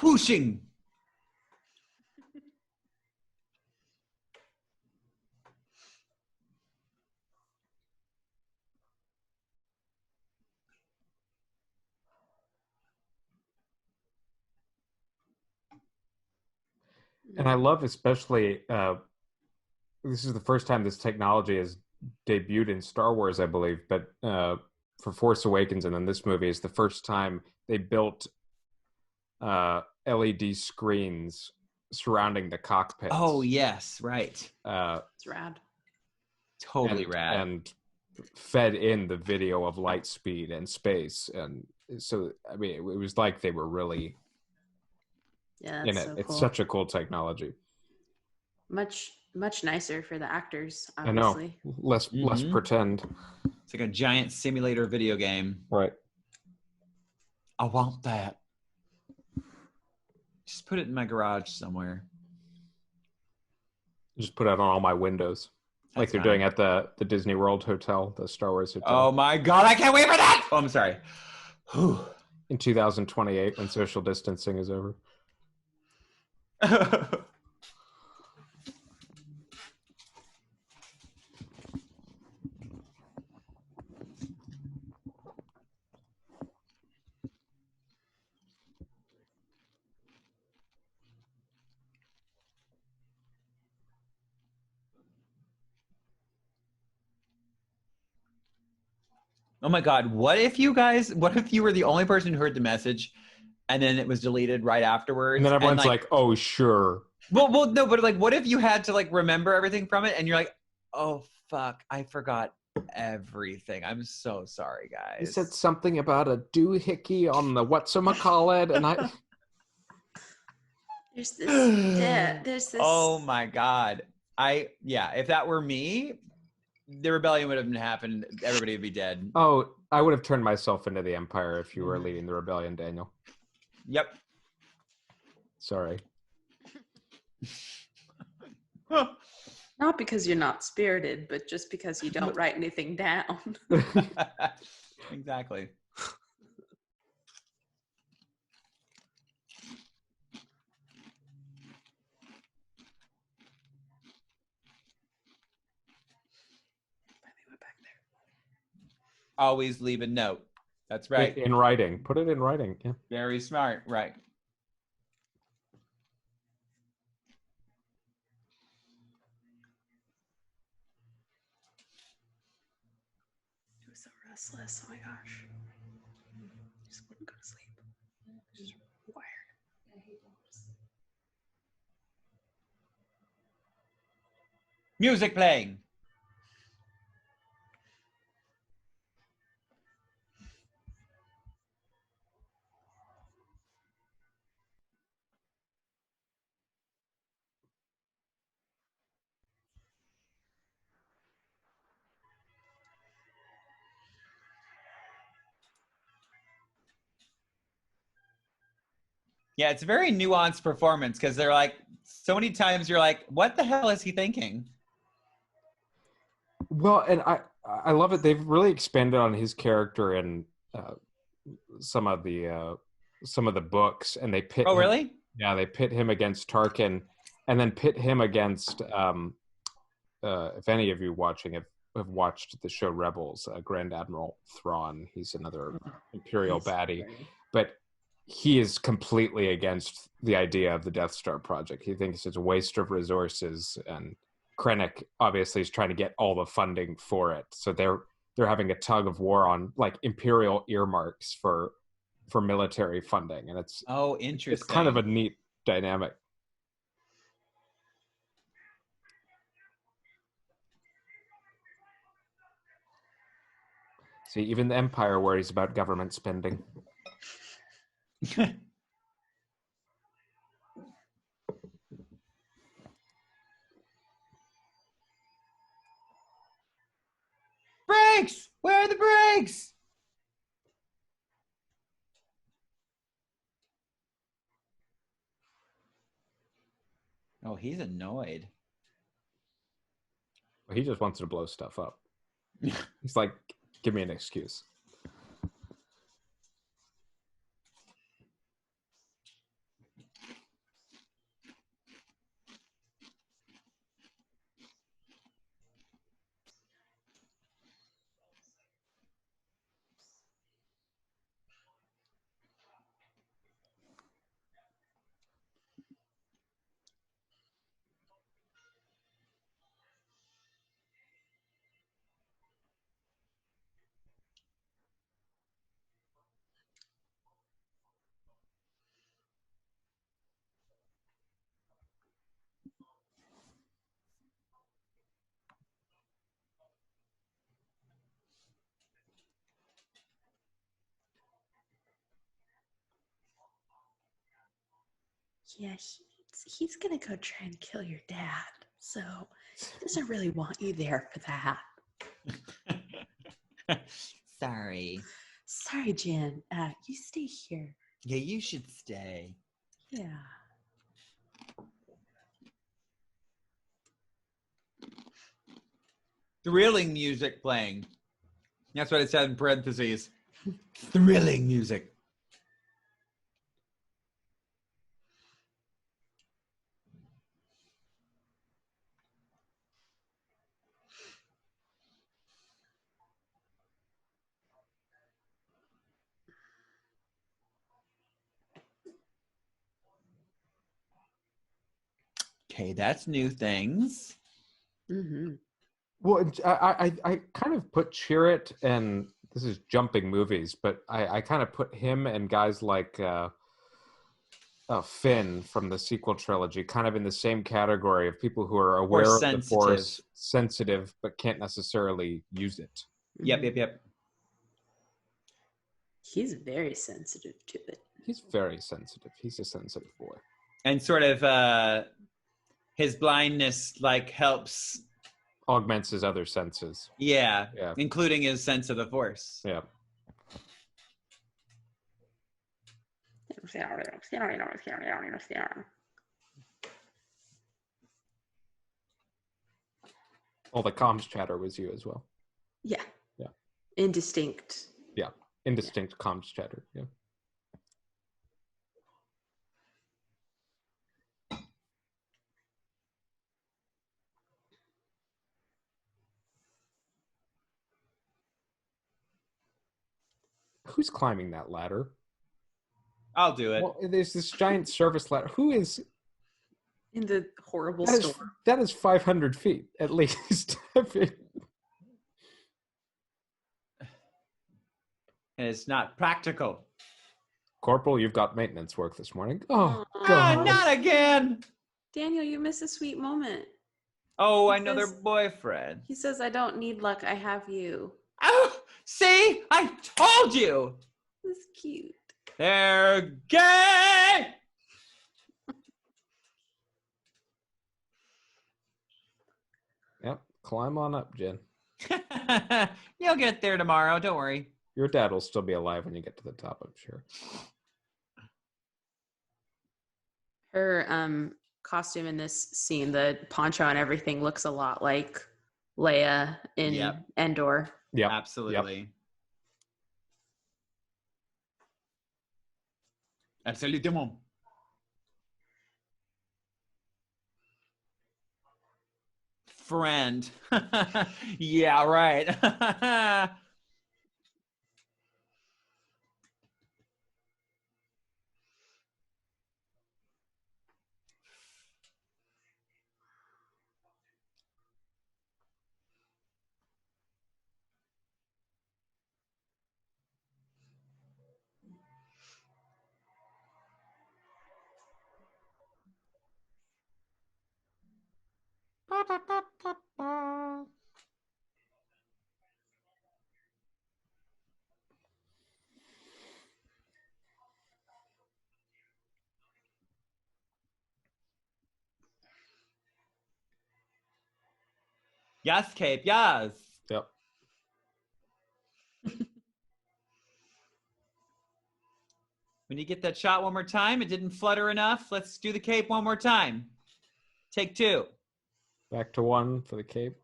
Whooshing. And I love especially, this is the first time this technology has debuted in Star Wars, I believe, but for Force Awakens and then this movie is the first time they built LED screens surrounding the cockpits. Oh yes, right. It's rad. Totally rad. And fed in the video of light speed and space, and so I mean it was like they were really Yeah, in that's it. so It's cool. such a cool technology. Much nicer for the actors, I know, obviously. less pretend. It's like a giant simulator video game. Right. I want that. Just put it in my garage somewhere. Just put it on all my windows. Like That's they're fine. doing at the Disney World Hotel, the Star Wars Hotel. Oh my god, I can't wait for that! Oh, I'm sorry. Whew. In 2028 when social distancing is over. Oh my god, what if you were the only person who heard the message and then it was deleted right afterwards? And then everyone's like, oh, sure. Well, no, but like, what if you had to like remember everything from it and you're like, oh fuck, I forgot everything. I'm so sorry, guys. You said something about a doohickey on the whatchamacallit, and I... There's this. Oh my god. If that were me, the rebellion would have happened. Everybody would be dead. Oh, I would have turned myself into the Empire if you were leading the rebellion, Daniel. Yep. Sorry. Not because you're not spirited, but just because you don't write anything down. Exactly. Always leave a note. That's right. In writing. Put it in writing. Yeah. Very smart. Right. He was so restless. Oh my gosh. Just wouldn't go to sleep. Just wired. Music playing. Yeah, it's a very nuanced performance because they're like, so many times you're like, what the hell is he thinking? Well, and I love it. They've really expanded on his character in some of the books, and they pit. Oh, really? Yeah, they pit him against Tarkin, and then pit him against. If any of you watching have watched the show Rebels, Grand Admiral Thrawn, he's another Imperial baddie, but he is completely against the idea of the Death Star project. He thinks it's a waste of resources, and Krennic obviously is trying to get all the funding for it. So they're having a tug of war on like Imperial earmarks for military funding, and it's interesting. It's kind of a neat dynamic. See, even the Empire worries about government spending. Brakes! Where are the brakes? Oh, he's annoyed. Well, he just wants to blow stuff up. He's like, give me an excuse. Yeah, he's gonna go try and kill your dad. So he doesn't really want you there for that. Sorry. Sorry, Jen. You stay here. Yeah, you should stay. Yeah. Thrilling music playing. That's what it said in parentheses. Thrilling music. Okay, that's new things. Mm-hmm. Well, I kind of put Chirrut, and this is jumping movies, but I kind of put him and guys like Finn from the sequel trilogy kind of in the same category of people who are aware of the Force, sensitive, but can't necessarily use it. Yep. He's very sensitive to it. He's very sensitive. He's a sensitive boy. And sort of his blindness like helps Augments his other senses. Yeah, Yeah. including his sense of the Force. Yeah. All the comms chatter was you as well. Yeah. Yeah. Indistinct. Yeah. Indistinct comms chatter. Yeah. Who's climbing that ladder? I'll do it. Well, there's this giant service ladder. Who is In the horrible that? storm. That is 500 feet at least. And it's not practical. Corporal, you've got maintenance work this morning. Oh, Aw. God. Not again. Daniel, you miss a sweet moment. Oh, He another says- boyfriend. He says, I don't need luck, I have you. Oh, see? I told you. That's cute. They're gay. Yep. Climb on up, Jen. You'll get there tomorrow. Don't worry. Your dad will still be alive when you get to the top, I'm sure. Her costume in this scene, the poncho and everything, looks a lot like Leia in Yep. Endor. Yeah. Absolutely. Absolument. Friend. Yeah, right. Yes, Cape. Yes. Yep. When you get that shot one more time, it didn't flutter enough. Let's do the cape one more time. Take two. Back to one for the cape.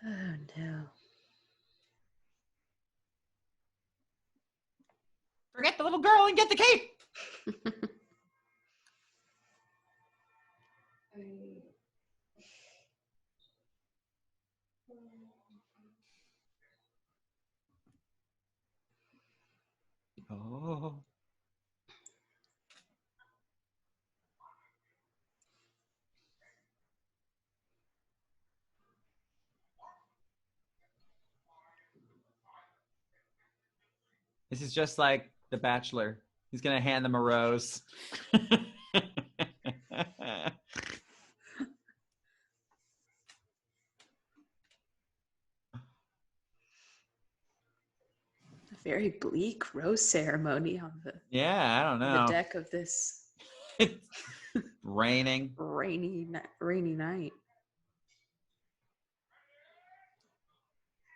Oh no. Forget the little girl and get the cape. Oh. This is just like The Bachelor. He's going to hand them a rose. Very bleak rose ceremony on the, Yeah, I don't the know. deck of this Raining. rainy night.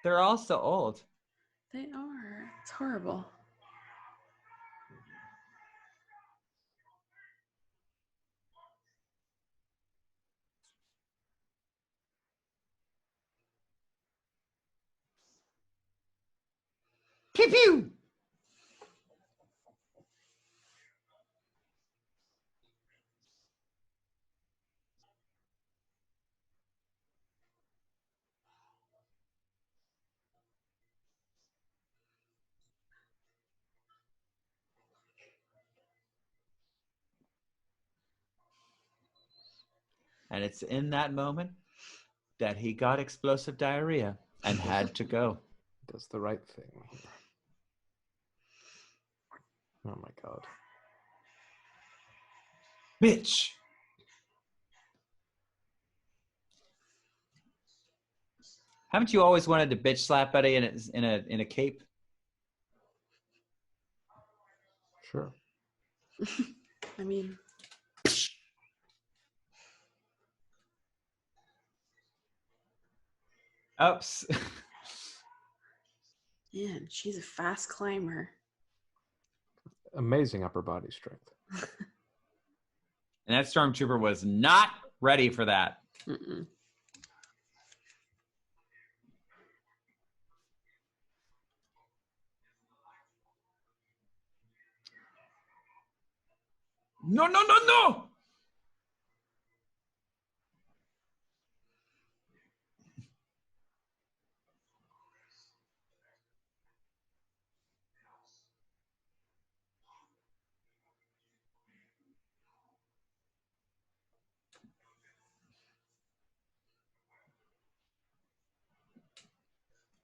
They're all so old. They are. It's horrible. Pew pew. And it's in that moment that he got explosive diarrhea and had to go. Does the right thing. Oh my god. Bitch. Haven't you always wanted to bitch slap Buddy in a cape? Sure. I mean, Oops. man, she's a fast climber. Amazing upper body strength. And that stormtrooper was not ready for that. Mm-mm. No, no, no, no!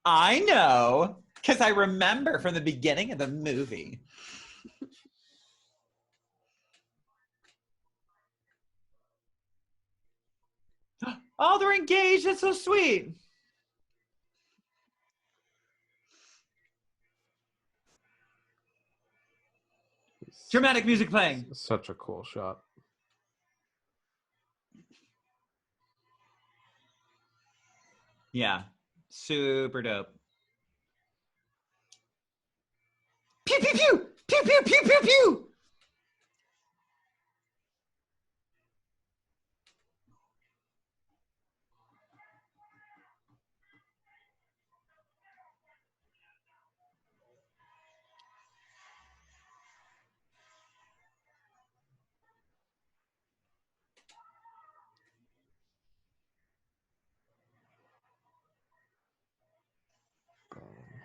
I know, because I remember from the beginning of the movie. Oh, they're engaged. That's so sweet. Dramatic music playing. Such a cool shot. Yeah, super dope. Pew, pew, pew! Pew, pew, pew, pew, pew!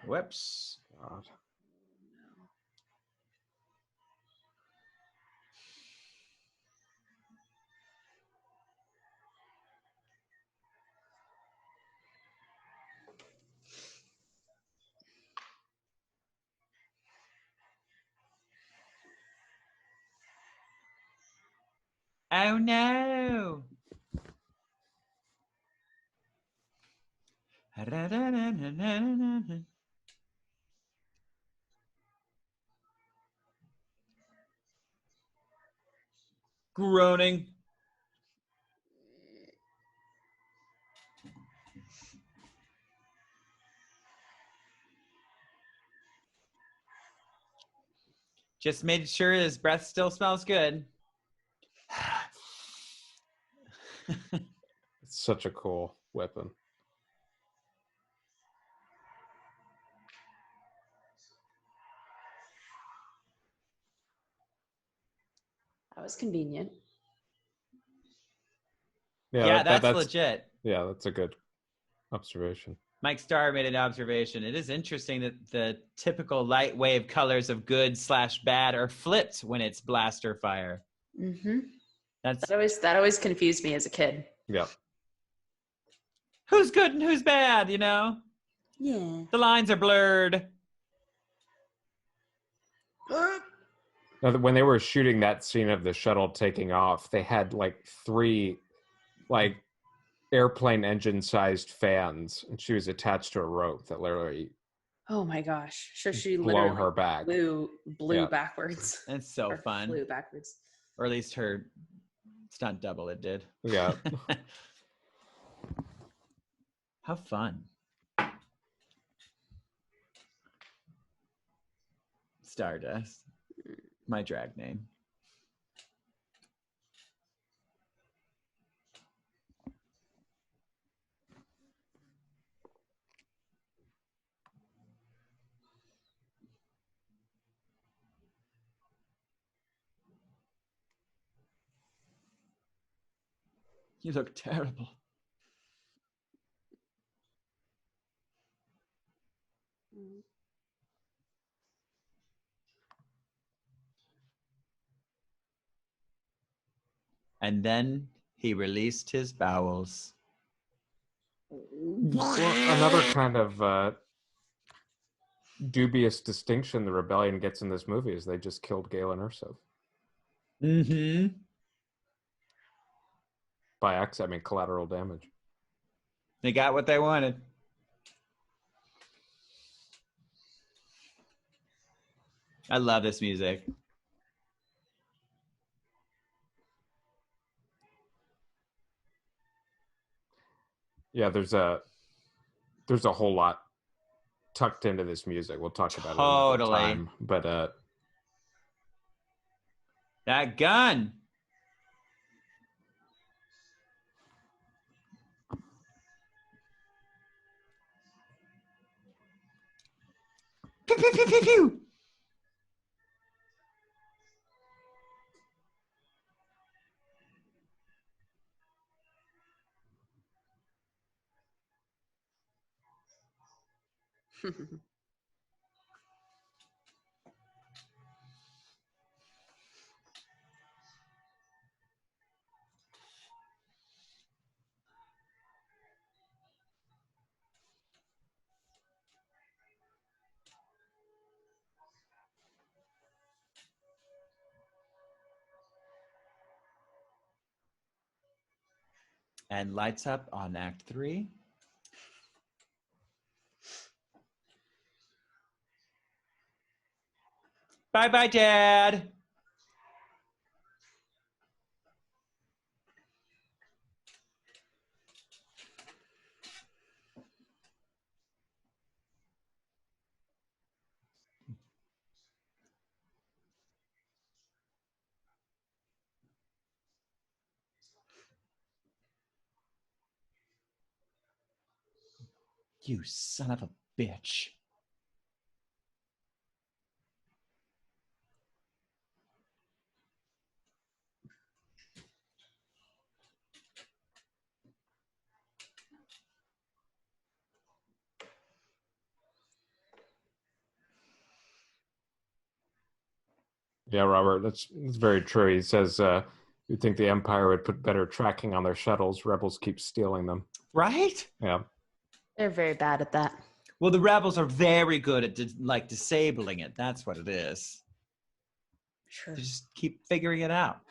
Whoops. God. Oh no. Groaning. Just made sure his breath still smells good. It's such a cool weapon. That was convenient. Yeah, that's that's legit. Yeah, that's a good observation. Mike Starr made an observation. It is interesting that the typical light wave colors of good / bad are flipped when it's blaster fire. Mm-hmm. That's That always confused me as a kid. Yeah. who's good and who's bad, you know? Yeah. The lines are blurred. Now, when they were shooting that scene of the shuttle taking off, they had like 3 like airplane engine sized fans, and she was attached to a rope that literally Oh my gosh. So she blow literally her back. blew Yeah. backwards. It's so Or fun. flew backwards. Or at least her stunt double it did. Yeah. How fun. Stardust. My drag name. You look terrible. And then he released his bowels. Well, another kind of dubious distinction the rebellion gets in this movie is they just killed Galen Erso. Mm-hmm. By accident, I mean collateral damage. They got what they wanted. I love this music. Yeah, there's a whole lot tucked into this music. We'll talk about it another Totally. time. But That gun. Pew, pew, pew, pew, pew. And lights up on Act 3. Bye-bye, Dad. You son of a bitch. yeah, Robert, that's very true. He says you'd think the Empire would put better tracking on their shuttles. Rebels keep stealing them. Right? Yeah. They're very bad at that. Well, the rebels are very good at disabling it. That's what it is. Sure. They just keep figuring it out.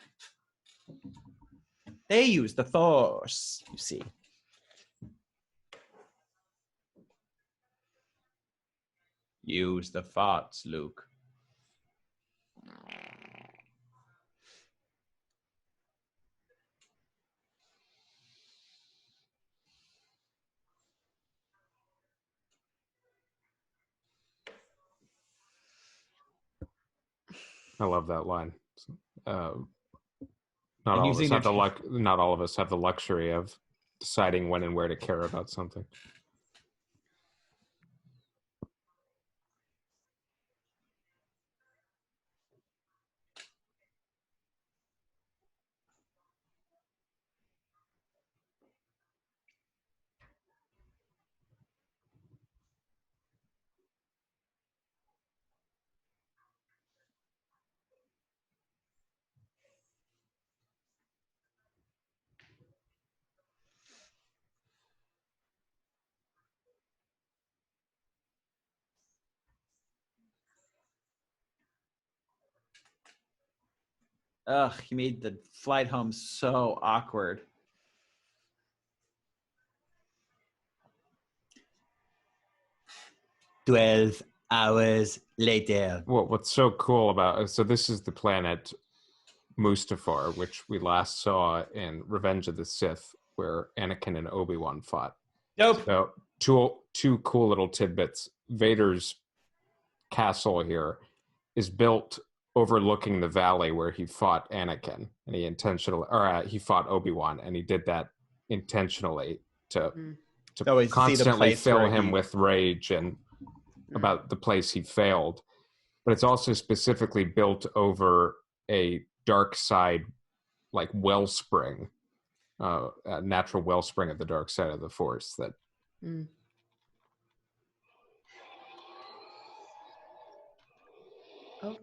They use the Force, you see. Use the Force, Luke. I love that line. Not And all of us using have their not all of us have the luxury of deciding when and where to care about something. Ugh, he made the flight home so awkward. 12 hours later. Well, what's so cool about so this is the planet Mustafar, which we last saw in Revenge of the Sith, where Anakin and Obi-Wan fought. Dope. So two cool little tidbits. Vader's castle here is built overlooking the valley where he fought Anakin, and he fought Obi-Wan, and he did that intentionally to Always see the constantly place fill where him he- with rage and about the place he failed. But it's also specifically built over a dark side, like wellspring, a natural wellspring of the dark side of the Force. That Oh,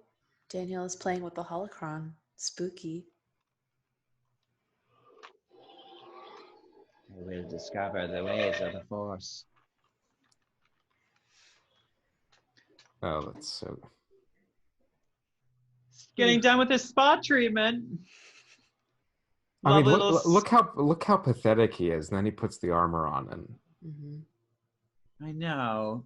Daniel is playing with the holocron. Spooky. We will discover the ways of the Force. oh, that's so. Getting done with his spa treatment. I mean, Lovely little look how pathetic he is. And then he puts the armor on, and I know.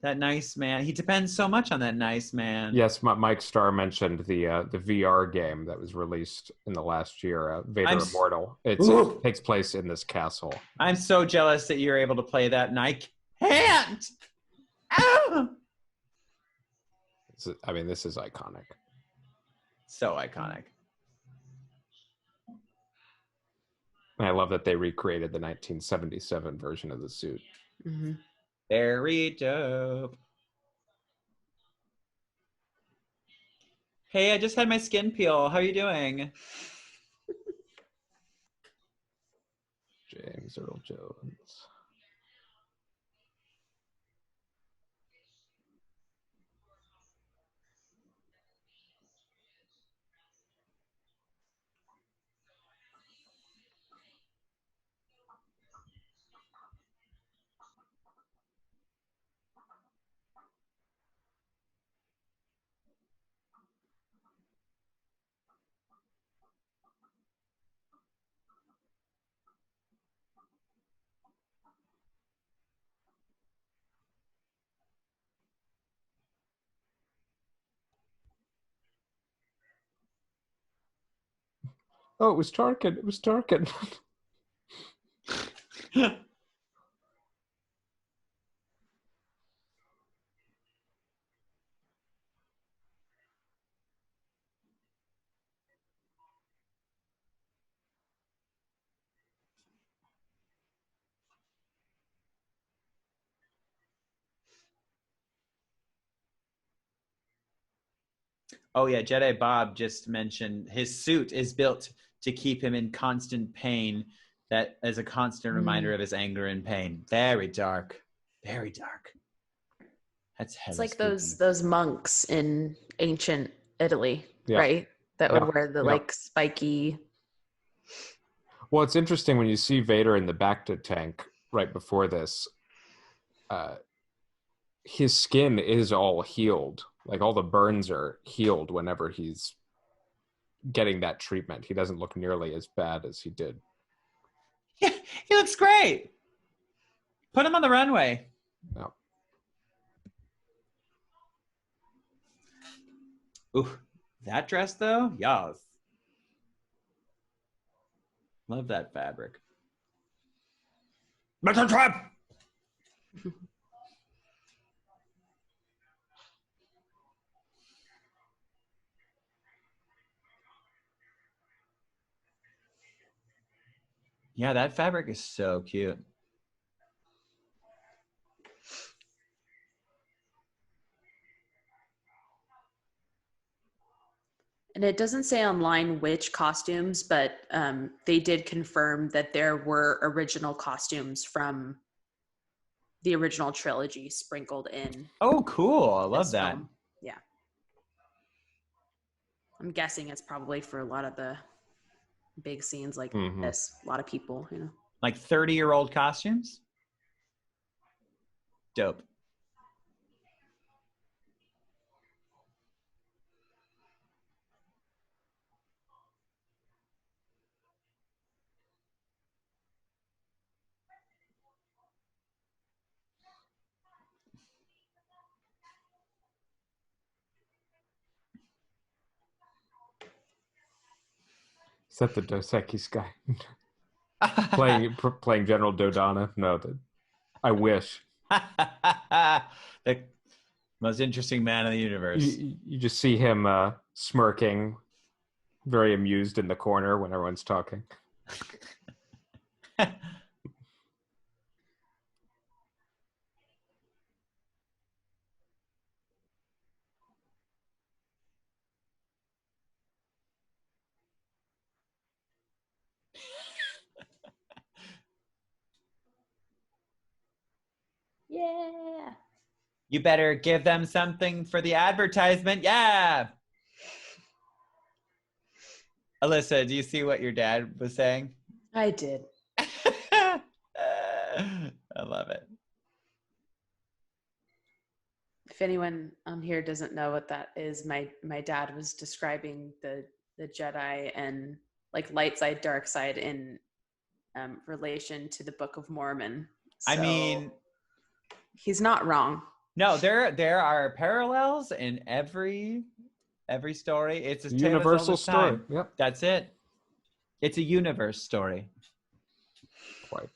That nice man. He depends so much on that nice man. yes, Mike Starr mentioned the VR game that was released in the last year, Vader Immortal. It takes place in this castle. I'm so jealous that you're able to play that, and I can't. Ah! I mean, this is iconic. So iconic. And I love that they recreated the 1977 version of the suit. Very dope. Hey, I just had my skin peel. How are you doing? James Earl Jones. Oh, it was Tarkin. It was Tarkin. Oh yeah, Jedi Bob just mentioned his suit is built to keep him in constant pain. That as a constant reminder of his anger and pain. Very dark. Very dark. That's It's like those monks in ancient Italy, Yeah. right? That Yeah. would wear the Yeah. like spiky. Well, it's interesting when you see Vader in the Bacta tank right before this. His skin is all healed. Like all the burns are healed whenever he's getting that treatment. He doesn't look nearly as bad as he did. Yeah, he looks great. Put him on the runway. No. Ooh, that dress though? Yes. Love that fabric. Metal trap! Yeah, that fabric is so cute. And it doesn't say online which costumes, but they did confirm that there were original costumes from the original trilogy sprinkled in. Oh, cool. I love this that. film. Yeah. I'm guessing it's probably for a lot of the big scenes like this. A lot of people, you know. Like 30-year-old costumes? Dope. Is that the Dos Equis guy? playing General Dodonna? No, I wish. The most interesting man in the universe. You just see him smirking, very amused in the corner when everyone's talking. Yeah. You better give them something for the advertisement. Yeah. Alyssa, do you see what your dad was saying? I did. I love it. If anyone on here doesn't know what that is, my dad was describing the Jedi and like light side, dark side in relation to the Book of Mormon. I So mean, he's not wrong. no, there are parallels in every story. It's a Universal story. Time. Yep. That's it. It's a universe story. Quite.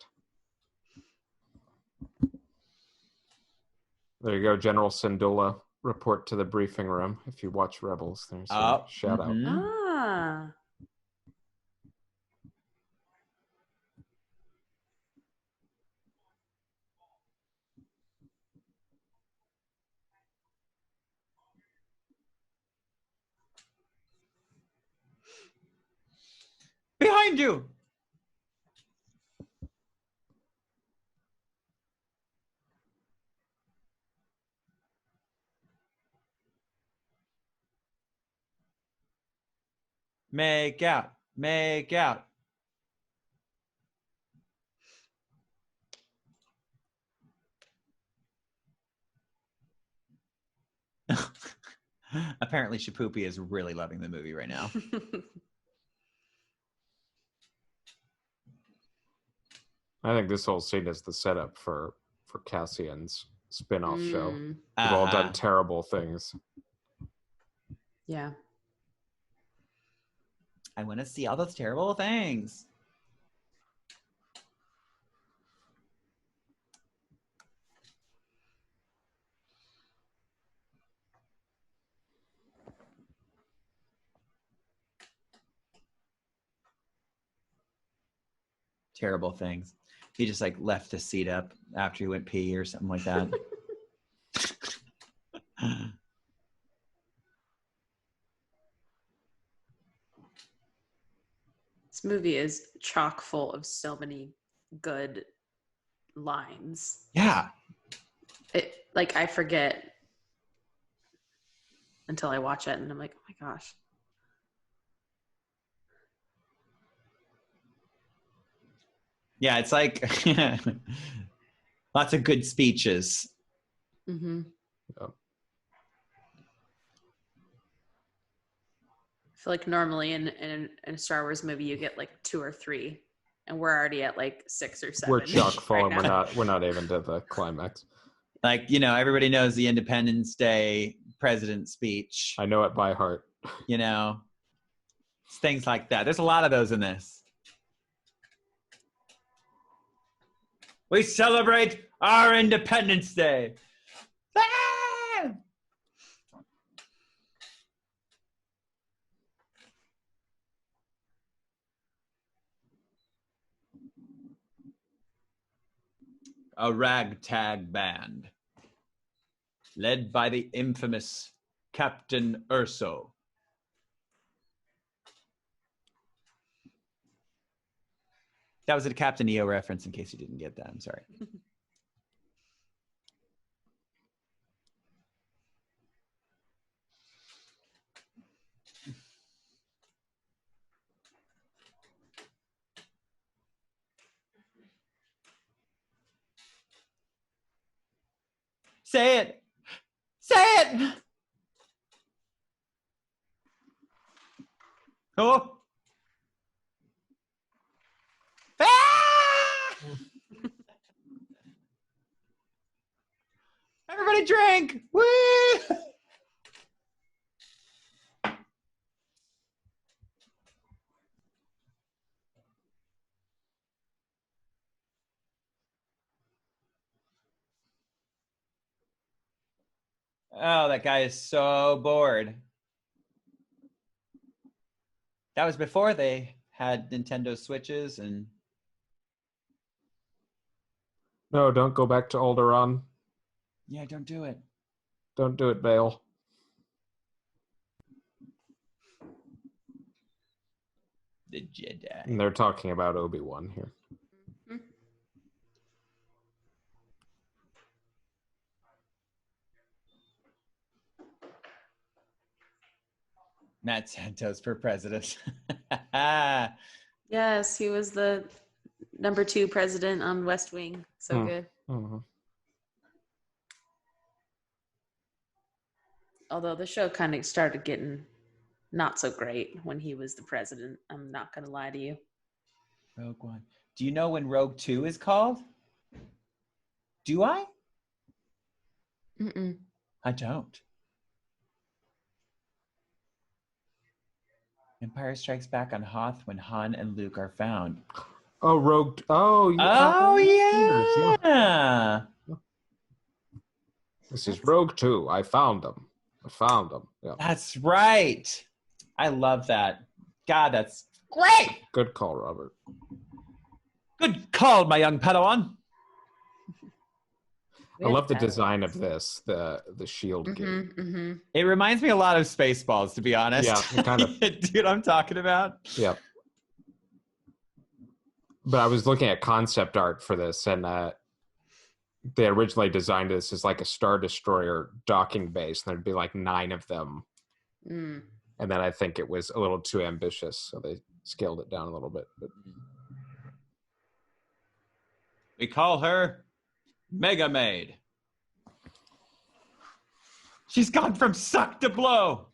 There you go, General Syndulla. Report to the briefing room. If you watch Rebels, there's a shout out. Ah. Behind you. Make out. Make out. Apparently, Shapoopy is really loving the movie right now. I think this whole scene is the setup for Cassian's spin-off show. We've all done terrible things. Yeah. I want to see all those terrible things. Terrible things. He just like left the seat up after he went pee or something like that. This movie is chock full of so many good lines. Yeah. Like I forget until I watch it and I'm like, oh my gosh. Yeah, it's like lots of good speeches. Mm-hmm. Yep. I feel like normally in a Star Wars movie you get like 2 or 3, and we're already at like 6 or 7. We're chock full, right and now. we're not even to the climax. Like, you know, everybody knows the Independence Day president speech. I know it by heart. You know, it's things like that. There's a lot of those in this. We celebrate our Independence Day. Ah! A ragtag band led by the infamous Captain Urso. That was a Captain EO reference in case you didn't get that. I'm sorry. Say it. Say it. Oh. Ah! Everybody drink. Woo! Oh, that guy is so bored. That was before they had Nintendo Switches and No, don't go back to Alderaan. yeah, don't do it. Don't do it, Vale. The Jedi. And they're talking about Obi-Wan here. Mhm. Matt Santos for president. Yes, he was the number 2 president on West Wing. So good. Mhm. Although the show kind of started getting not so great when he was the president. I'm not going to lie to you. Rogue One. Do you know when Rogue 2 is called? Do I? Mm-mm. I don't. Empire Strikes Back on Hoth when Han and Luke are found. Oh, Rogue. Oh, Oh, yeah. yeah. This is Rogue 2. I found them. Yeah. That's right. I love that. God, that's great. Good call, Robert. Good call, my young Padawan. I love the design of this, the shield gate. Mm-hmm. It reminds me a lot of Spaceballs, to be honest. Yeah, kind of. Dude, I'm talking about. Yeah. But I was looking at concept art for this, and they originally designed this as like a Star Destroyer docking base, and there'd be like 9 of them. Mm. And then I think it was a little too ambitious, so they scaled it down a little bit. But We call her Mega Maid. She's gone from suck to blow.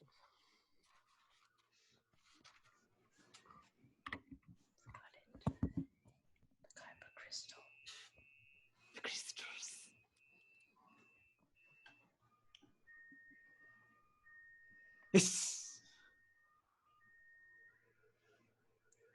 Yes.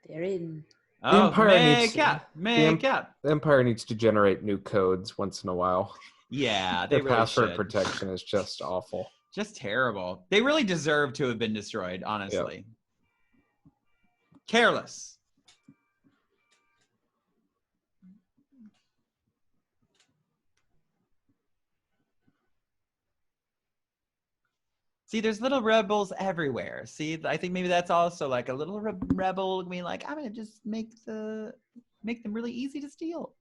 They're in. Oh, Empire needs- makeup. the Empire needs to generate new codes once in a while. Yeah, they Their really password should. protection is just awful. Just terrible. They really deserve to have been destroyed, honestly. Careless. See, there's little rebels everywhere. See, I think maybe that's also like a little rebel being like, I'm gonna just make them really easy to steal.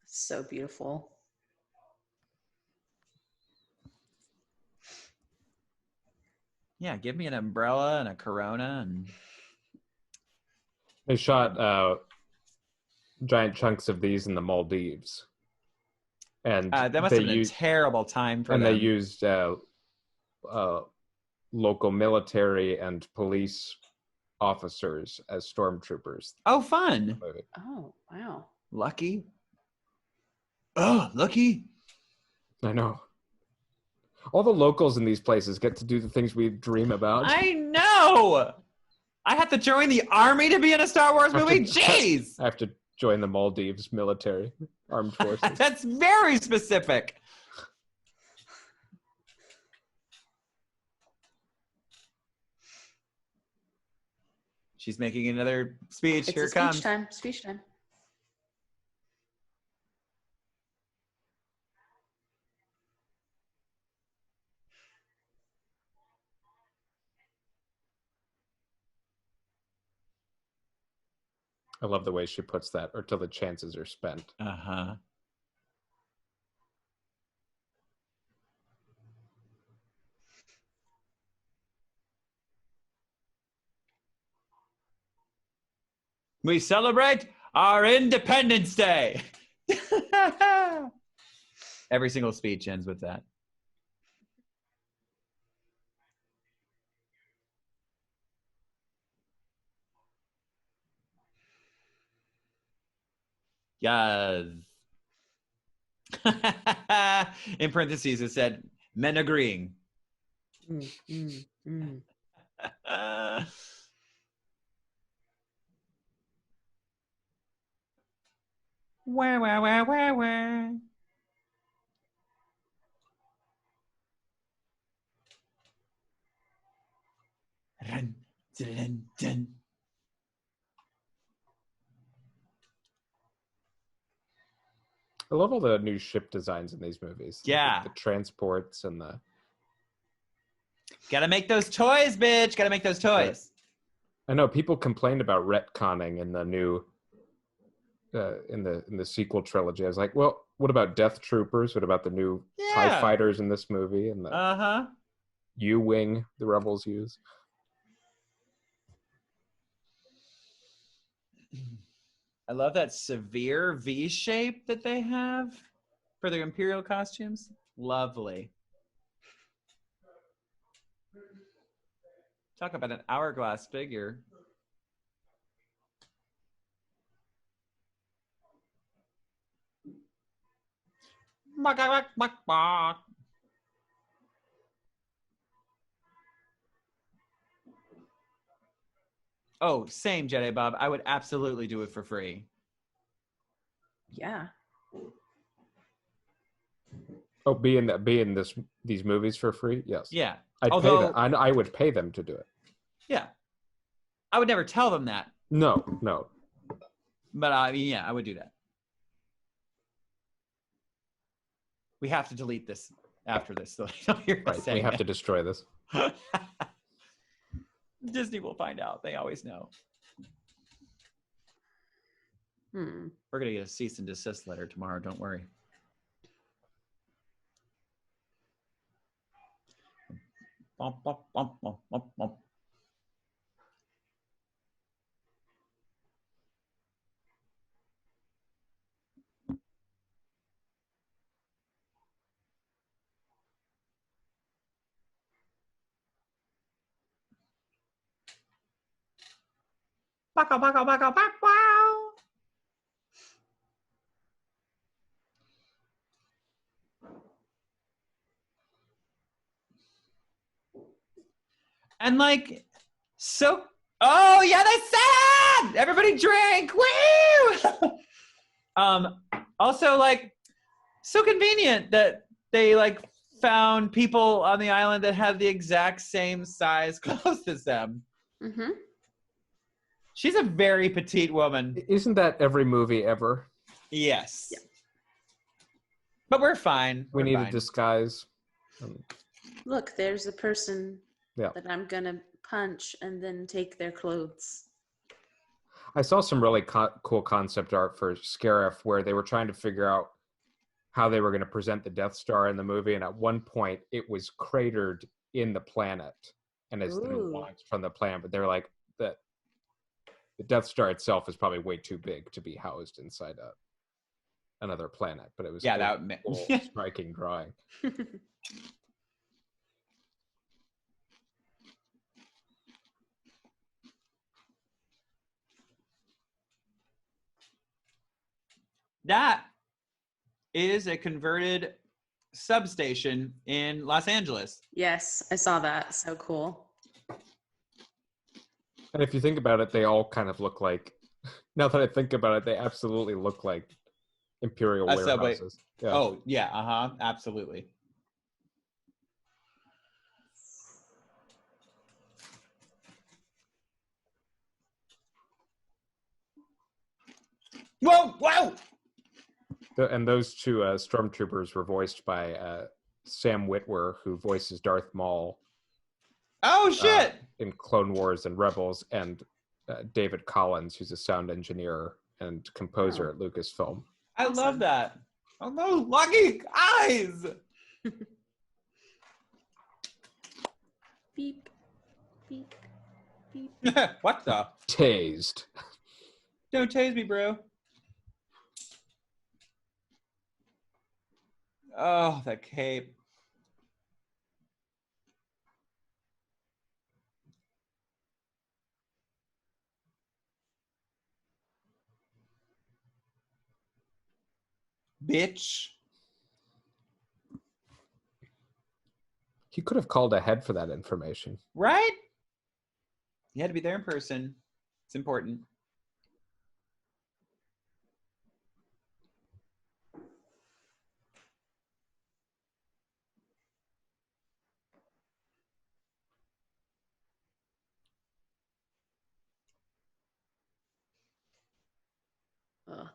So beautiful. Yeah, give me an umbrella and a Corona and They shot giant chunks of these in the Maldives, and that must have been a terrible time for them. They used local military and police officers as stormtroopers. Oh, fun! Oh, wow. Lucky. Oh, lucky. I know. All the locals in these places get to do the things we dream about. I know. I have to join the army to be in a Star Wars movie. Jeez. I have to join the Maldives military armed forces. That's very specific. She's making another speech. It's Here a it comes. speech time. Speech time. I love the way she puts that, or till the chances are spent. Uh-huh. We celebrate our Independence Day. Every single speech ends with that. Yes. In parentheses, it said, men agreeing. Wah, wah, wah, wah, wah. Dun, dun, dun. I love all the new ship designs in these movies. Yeah. The transports and the. Gotta make those toys, bitch. Gotta make those toys. I know people complained about retconning in the new, in the sequel trilogy. I was like, well, what about Death Troopers? What about the new TIE fighters in this movie and the U-wing the rebels use? I love that severe V shape that they have for their Imperial costumes. Lovely. Talk about an hourglass figure. Oh, same, Jedi Bob. I would absolutely do it for free. Yeah. Oh, be in these movies for free? Yes. Yeah. I'd pay them. I would pay them to do it. Yeah. I would never tell them that. No. But I mean, yeah, I would do that. We have to delete this after this. So you're Right. We have to destroy this. Disney will find out. They always know. We're going to get a cease and desist letter tomorrow. Don't worry. Bump, bump, bump, bump, bump, bump. Baka, baka, baka, baka, wow. And like, so, oh yeah, that's sad. Everybody drank. Woo! Also, like, so convenient that they like found people on the island that had the exact same size clothes as them. Mm-hmm. She's a very petite woman. Isn't that every movie ever? Yes. Yeah. But we're fine. We need a disguise. Look, there's a person that I'm gonna punch and then take their clothes. I saw some really cool concept art for Scarif where they were trying to figure out how they were going to present the Death Star in the movie, and at one point it was cratered in the planet and is then launched from the planet. But they're like, the Death Star itself is probably way too big to be housed inside another planet. But it was that cool, striking drawing. That is a converted substation in Los Angeles. Yes, I saw that. So cool. And if you think about it, they all kind of look like, now that I think about it, they absolutely look like Imperial warehouses. Yeah. Oh, yeah, absolutely. Whoa, whoa! And those two stormtroopers were voiced by Sam Witwer, who voices Darth Maul. Oh, shit! In Clone Wars and Rebels, and David Collins, who's a sound engineer and composer at Lucasfilm. I love that. Oh, no, lucky eyes! Beep, beep, beep. What the? Tased. Don't tase me, bro. Oh, that cape. Bitch. He could have called ahead for that information. Right? You had to be there in person. It's important.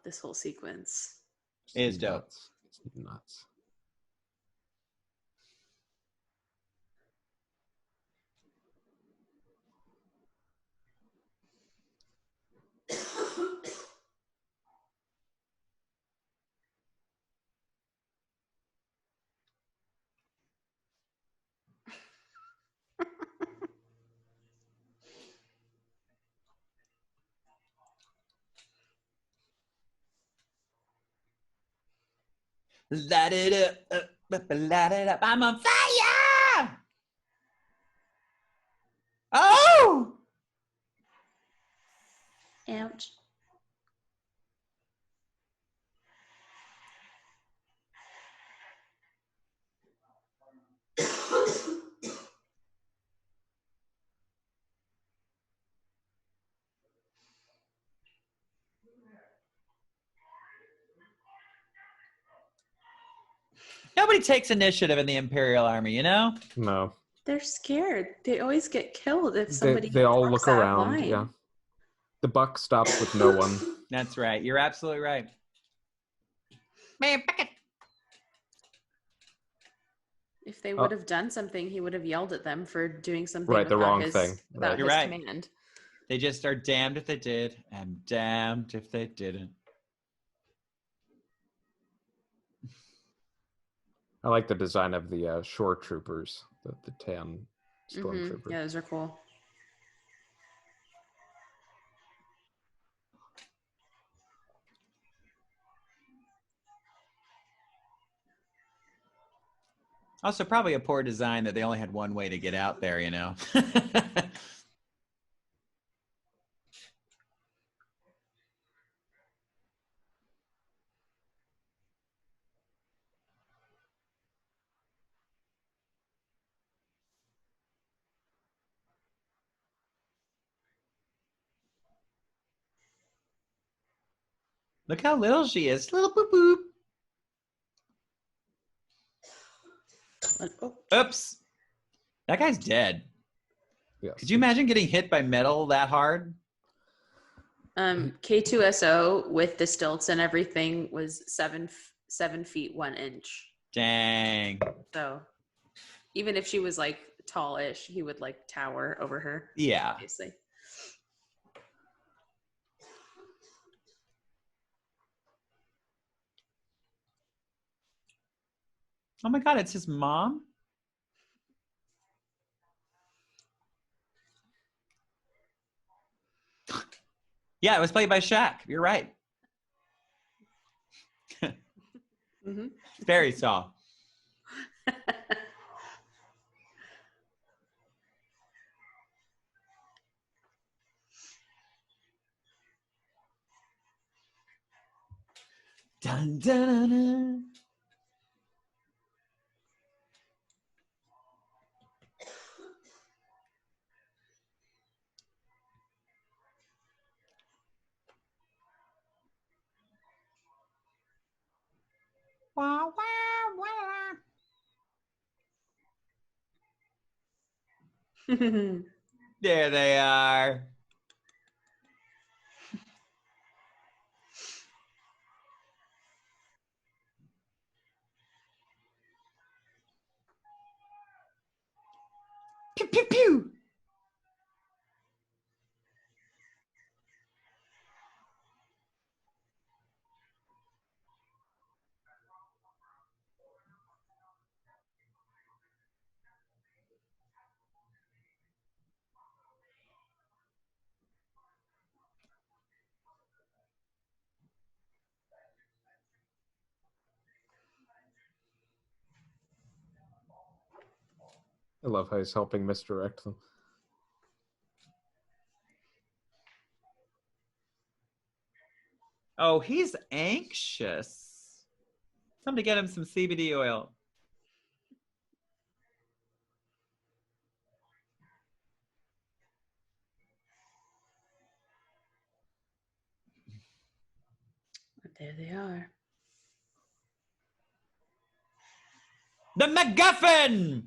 this whole sequence. It is dope. Nuts. It's nuts. Light it light it up. I'm on fire! Oh! Ouch. Nobody takes initiative in the Imperial Army, you know? No. They're scared. They always get killed if They, somebody they all crossed look that around. line. Yeah. The buck stops with no one. That's right. You're absolutely right. Man, If they would have done something, he would have yelled at them for doing something Right, the without wrong his, thing. without Right. You're his right. command. They just are damned if they did and damned if they didn't. I like the design of the shore troopers, the tan stormtroopers. Yeah, those are cool. Also, probably a poor design that they only had one way to get out there, you know? Look how little she is. Little boop boop. Oh, Oops. That guy's dead. Yes. Could you imagine getting hit by metal that hard? K2SO with the stilts and everything was 7 feet 1 inch. Dang. So even if she was like tallish, he would like tower over her. Yeah. Obviously. Oh my God, it's his mom? Yeah, it was played by Shaq. You're right. Mm-hmm. Very soft. Dun, dun, dun, dun. Wah, wah, wah. There they are. Pew, pew, pew. I love how he's helping misdirect them. Oh, he's anxious. Time to get him some CBD oil. There they are. The MacGuffin!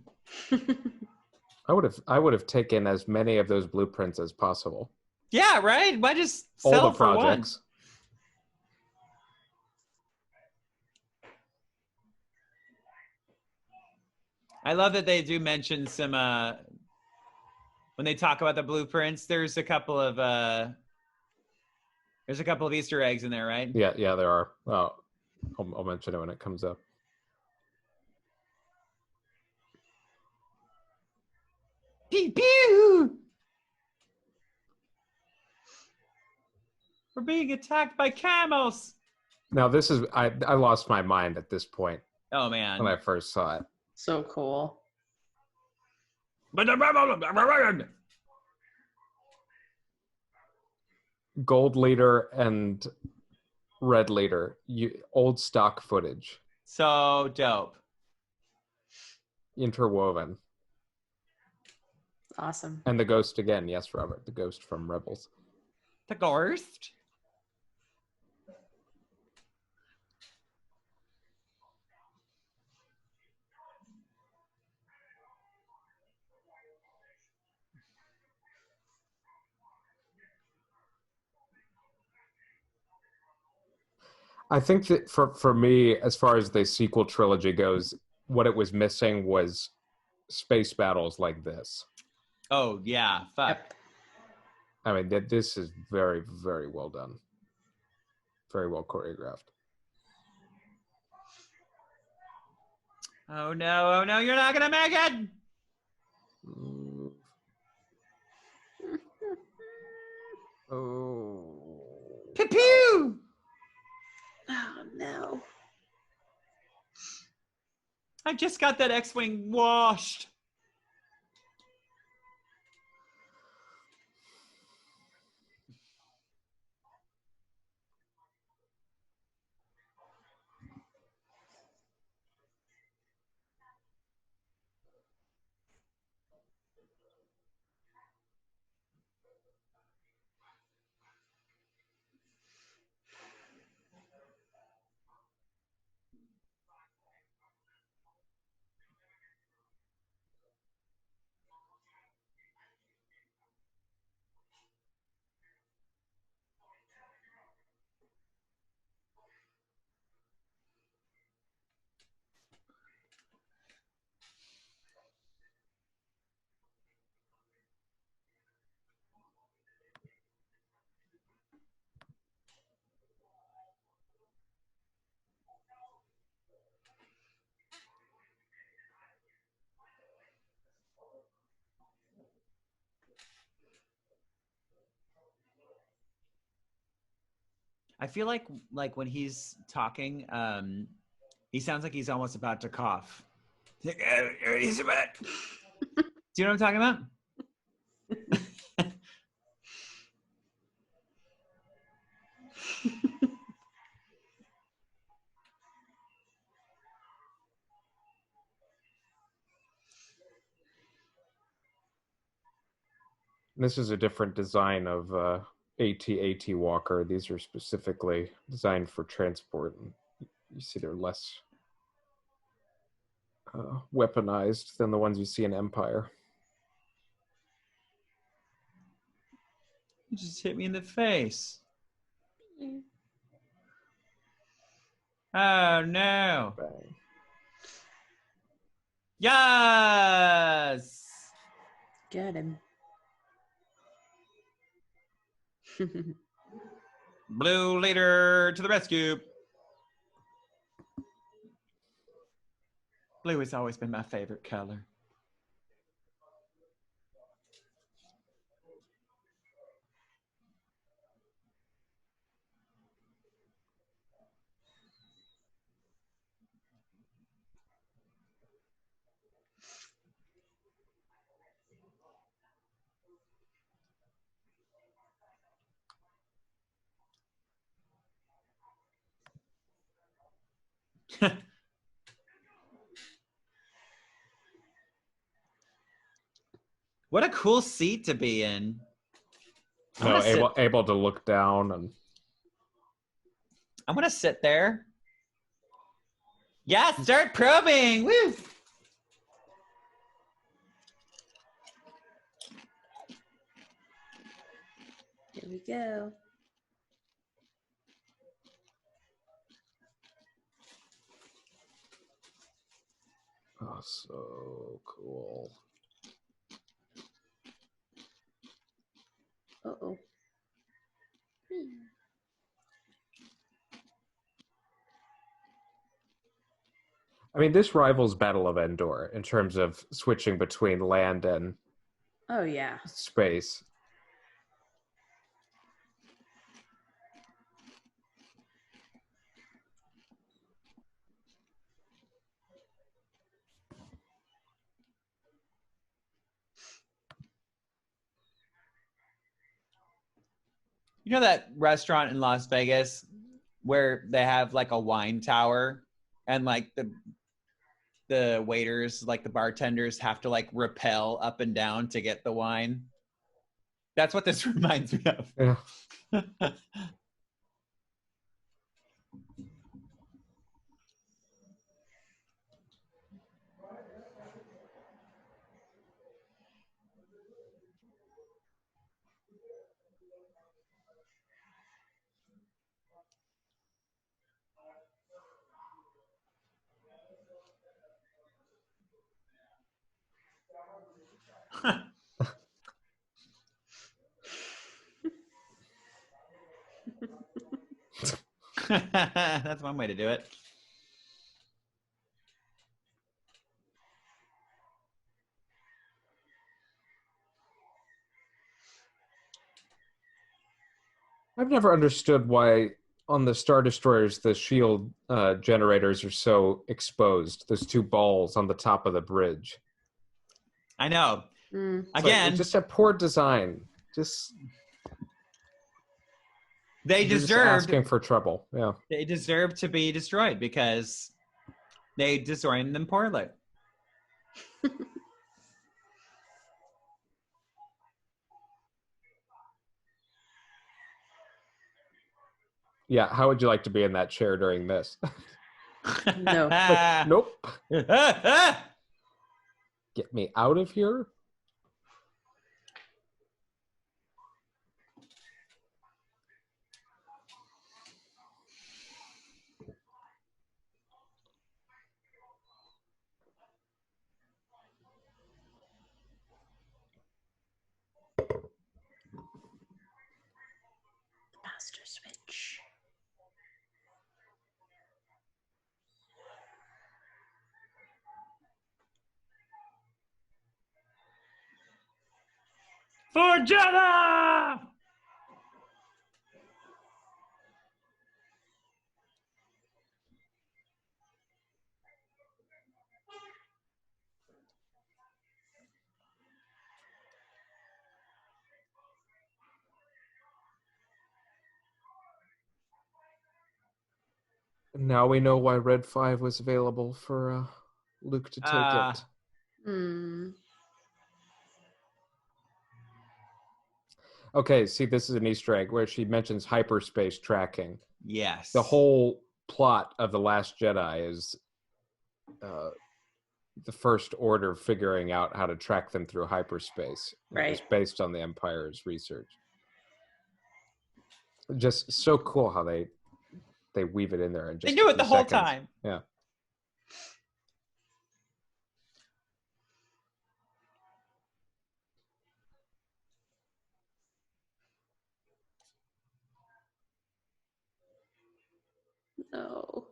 I would have taken as many of those blueprints as possible. Yeah, right? Why just All sell the for one? projects. I love that they do mention some when they talk about the blueprints. There's a couple of Easter eggs in there, right? Yeah, there are. I'll mention it when it comes up. Pew pew. We're being attacked by camels. Now this is I lost my mind at this point Oh man. when I first saw it. So cool. Gold leader and red leader, old stock footage, So dope. interwoven. Awesome. And the ghost again. Yes, Robert, the ghost from Rebels. The ghost. I think that for me, as far as the sequel trilogy goes, what it was missing was space battles like this. Oh yeah, fuck. Yep. I mean, this is very, very well done. Very well choreographed. Oh no, you're not gonna make it! Oh. Pew pew! Oh no. I just got that X-Wing washed. I feel like when he's talking, he sounds like he's almost about to cough. Do you know what I'm talking about? This is a different design of AT-AT Walker. These are specifically designed for transport. You see they're less weaponized than the ones you see in Empire. You just hit me in the face. Oh no. Bang. Yes. Get him. Blue leader to the rescue. Blue has always been my favorite color. What a cool seat to be in. No, able to look down and. I want to sit there. Yeah, start probing. Woo! Here we go. Oh. Oh, so cool. Uh-oh. I mean, this rivals Battle of Endor in terms of switching between land and Oh, yeah. space. You know that restaurant in Las Vegas where they have like a wine tower and like the waiters, like the bartenders, have to like rappel up and down to get the wine? That's what this reminds me of. Yeah. That's one way to do it. I've never understood why on the Star Destroyers the shield generators are so exposed. There's two balls on the top of the bridge. I know. Mm. It's Again, like, just a poor design. Just they you're just deserved asking for trouble. Yeah. they deserve to be destroyed because they designed them poorly. Yeah. How would you like to be in that chair during this? No. Like, nope. Get me out of here. Master switch. For Jenna! Now we know why Red 5 was available for Luke to take it. Hmm. Okay, see, this is an Easter egg where she mentions hyperspace tracking. Yes. The whole plot of The Last Jedi is the First Order figuring out how to track them through hyperspace. Right. It's based on the Empire's research. Just so cool how they weave it in there in just They knew a it the few whole seconds. time. Yeah. No.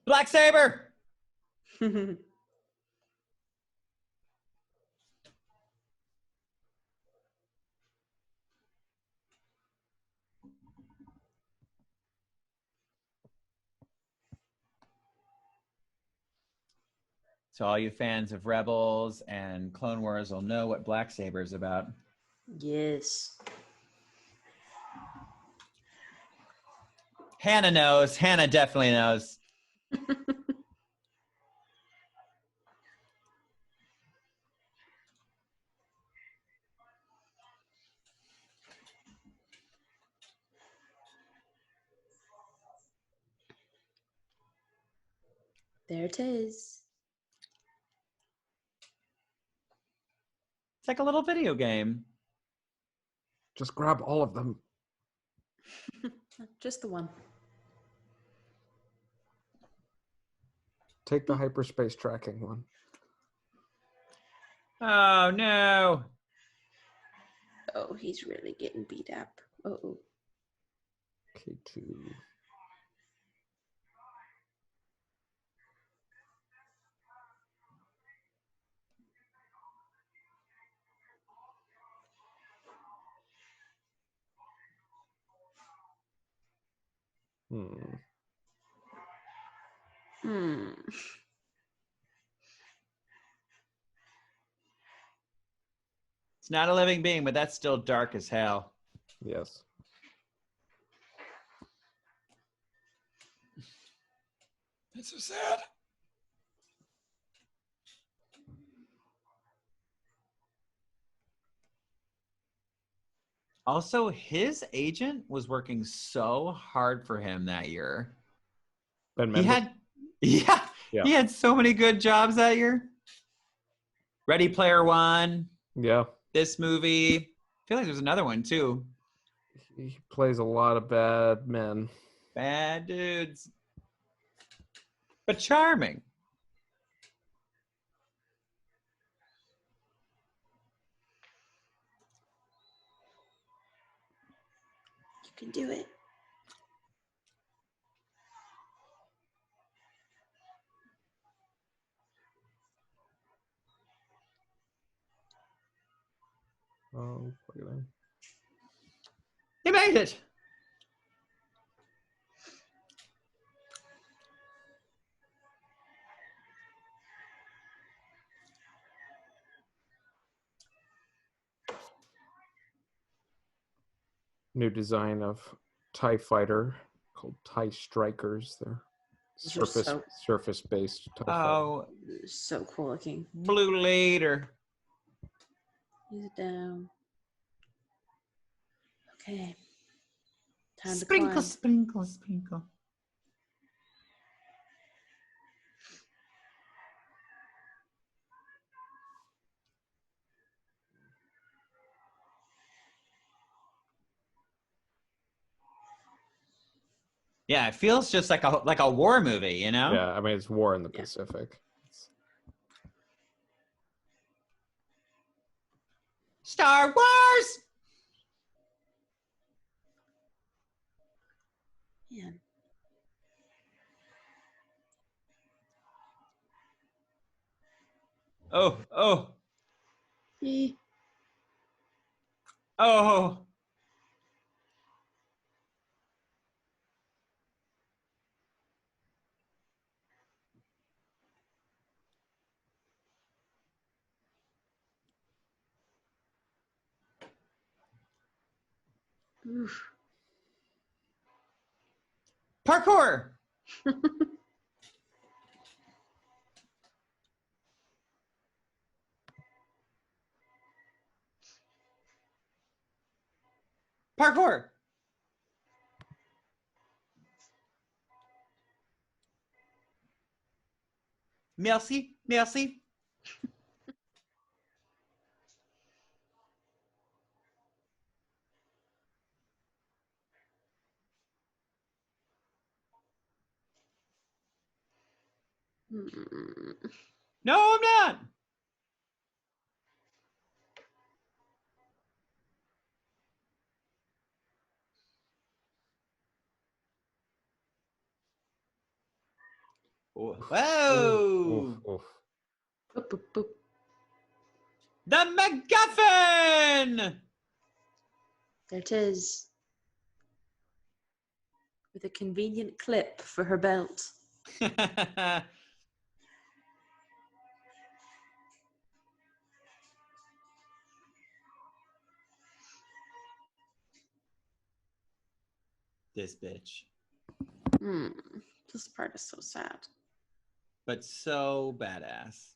Black Saber! So all you fans of Rebels and Clone Wars will know what Black Saber is about. Yes. Hannah knows. Hannah definitely knows. There it is. It's like a little video game. Just grab all of them. Just the one. Take the hyperspace tracking one. Oh no! Oh, he's really getting beat up. Uh-oh. K2. Hmm. It's not a living being, but that's still dark as hell. Yes. That's so sad. Also, his agent was working so hard for him that year. Ben He Mendelsohn? had, yeah, Yeah. he had so many good jobs that year. Ready Player One, Yeah. this movie. I feel like there's another one too. He plays a lot of bad men. Bad dudes, but charming. You can do it. Plug it in. He made it. New design of TIE fighter called TIE Strikers. They're Those are surface based TIE fighter. Oh, So cool looking. blue later. Use it down. Okay. Time to Sprinkle, climb. sprinkle, sprinkle. Yeah, it feels just like a war movie, you know? Yeah, I mean it's war in the Yeah. Pacific. Star Wars. Yeah. Oh, oh, Eh. oh. Oof. Parkour. Parkour. Merci, merci. Hmm. No, I'm not. Whoa. Oof. Boop, boop, boop. The MacGuffin. There it is. With a convenient clip for her belt. This bitch. Hmm. This part is so sad. But so badass.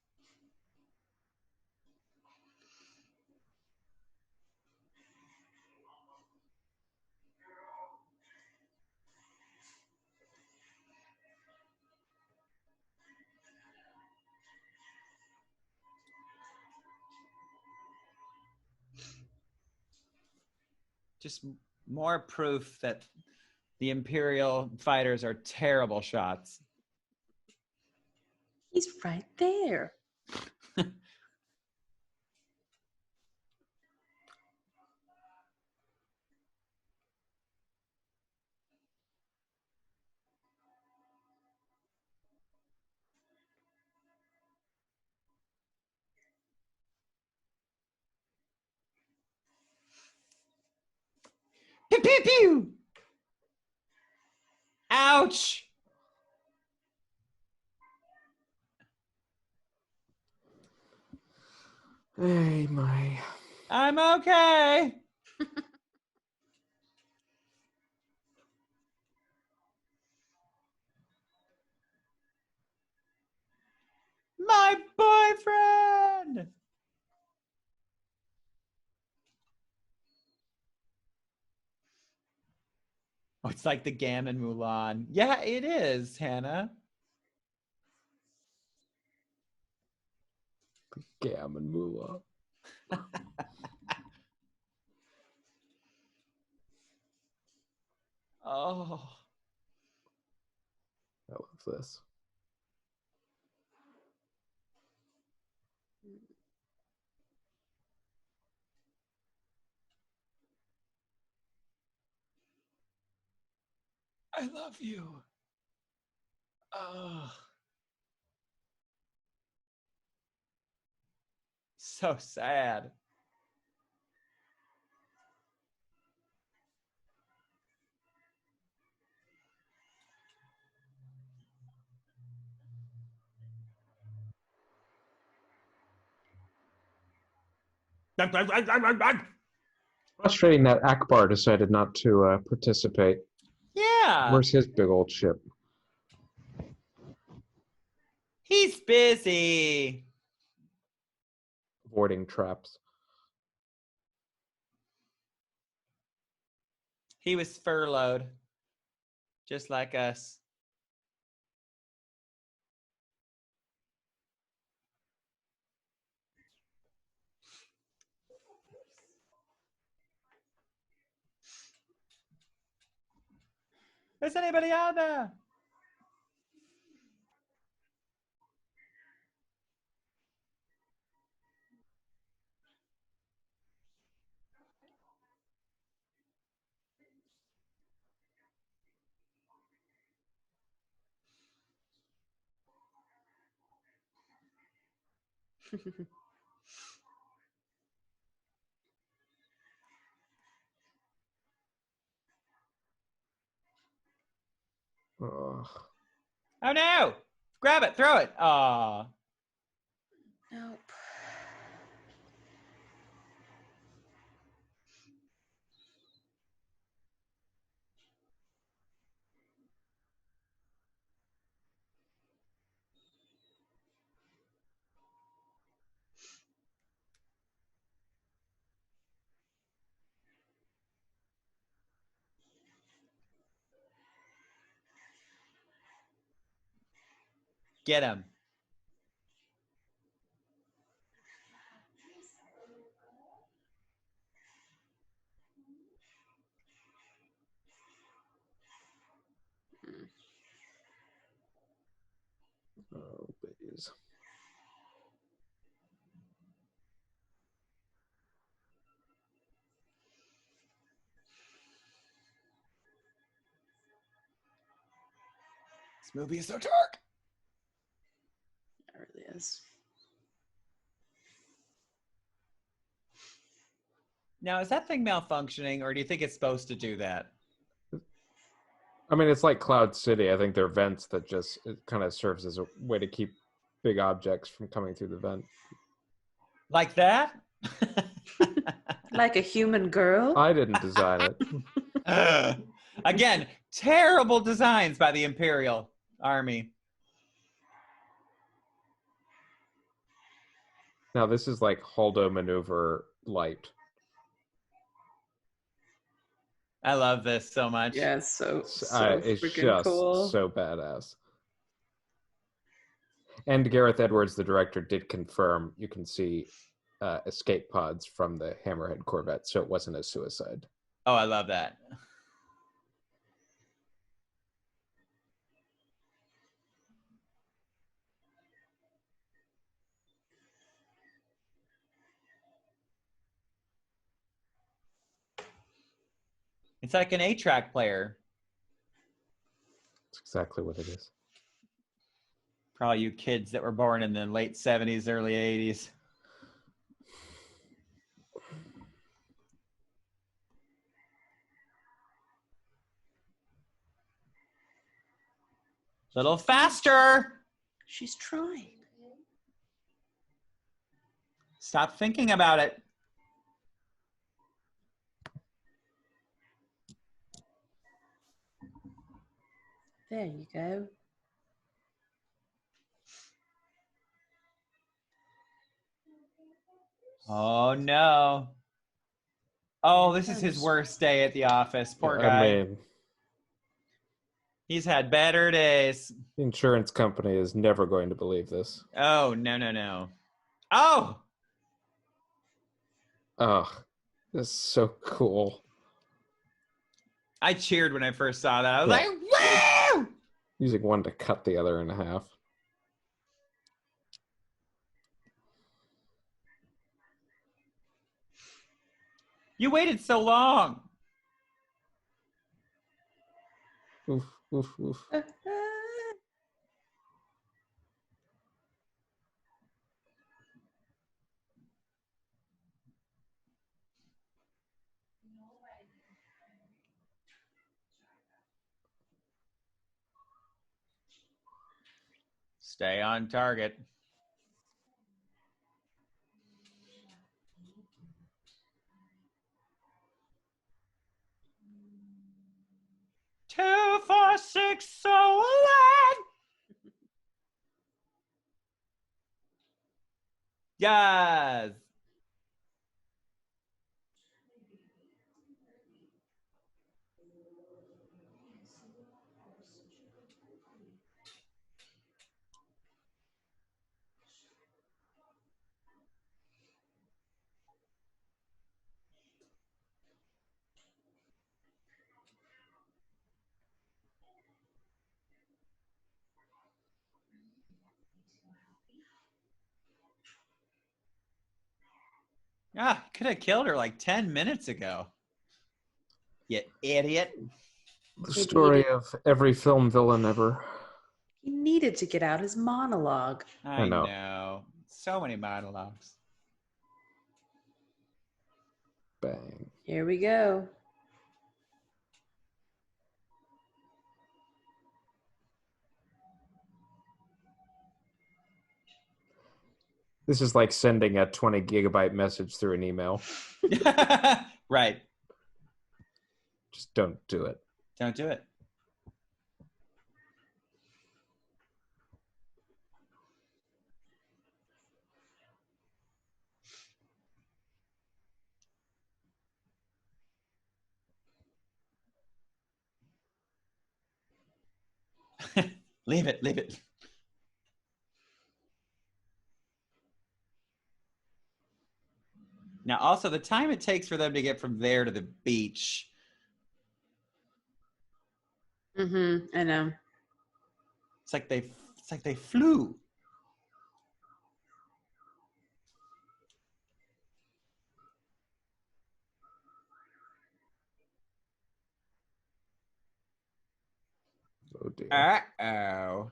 Just more proof that the Imperial fighters are terrible shots. He's right there. Pew pew pew! Ouch! Hey, my. I'm okay. My boyfriend! Oh, it's like the Gammon Mulan. Yeah, it is, Hannah. Gammon Moolah. Oh. I love this. I love you. Oh. So sad. Frustrating that Akbar decided not to participate. Yeah. Where's his big old ship? He's busy. Avoiding traps. He was furloughed. Just like us. Is anybody out there? Ugh. Oh no! Grab it, throw it. Aw. Nope. Get him. Oh, please. This movie is so dark. It really is. Now, is that thing malfunctioning, or do you think it's supposed to do that? I mean, it's like Cloud City. I think they're vents that just it kind of serves as a way to keep big objects from coming through the vent. Like that? Like a human girl? I didn't design it. Again, terrible designs by the Imperial Army. Now, this is like Holdo maneuver light. I love this so much. Yeah, it's so It's freaking just cool. so badass. And Gareth Edwards, the director, did confirm you can see escape pods from the Hammerhead Corvette, so it wasn't a suicide. Oh, I love that. It's like an 8-track player. That's exactly what it is. For all you kids that were born in the late 70s, early 80s. Little faster. She's trying. Stop thinking about it. There you go. Oh, no. Oh, this is his worst day at the office. Poor guy. I mean, He's had better days. the insurance company is never going to believe this. Oh, no, no, no. Oh! Oh, this is so cool. I cheered when I first saw that. I was Yeah. like, woo! Using one to cut the other in half. You waited so long. Oof, oof, oof. Stay on target. Two, 4, 6, so alive. Yes. Ah, could have killed her like 10 minutes ago. You idiot. The story of every film villain ever. He needed to get out his monologue. I know. know. So many monologues. Bang. Here we go. This is like sending a 20 gigabyte message through an email. Right. Just don't do it. Don't do it. Leave it, leave it. Now, also the time it takes for them to get from there to the beach. I know. It's like they flew. Oh dear. Uh-oh.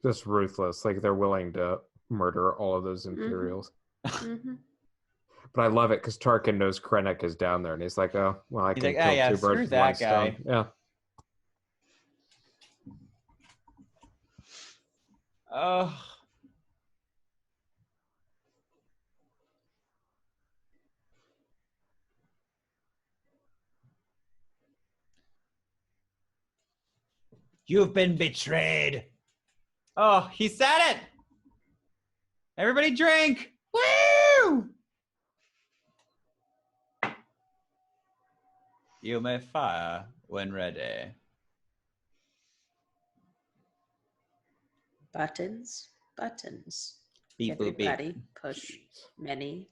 Just ruthless. Like they're willing to murder all of those Imperials. But I love it because Tarkin knows Krennic is down there, and he's like, "Oh, well, I He's can like, kill "Oh, yeah, two screw birds with that one guy." stone." Yeah. Oh. You've been betrayed. Oh, he said it. Everybody drink. Woo! You may fire when ready. Buttons, buttons. Beep, boop, beep. Everybody push many,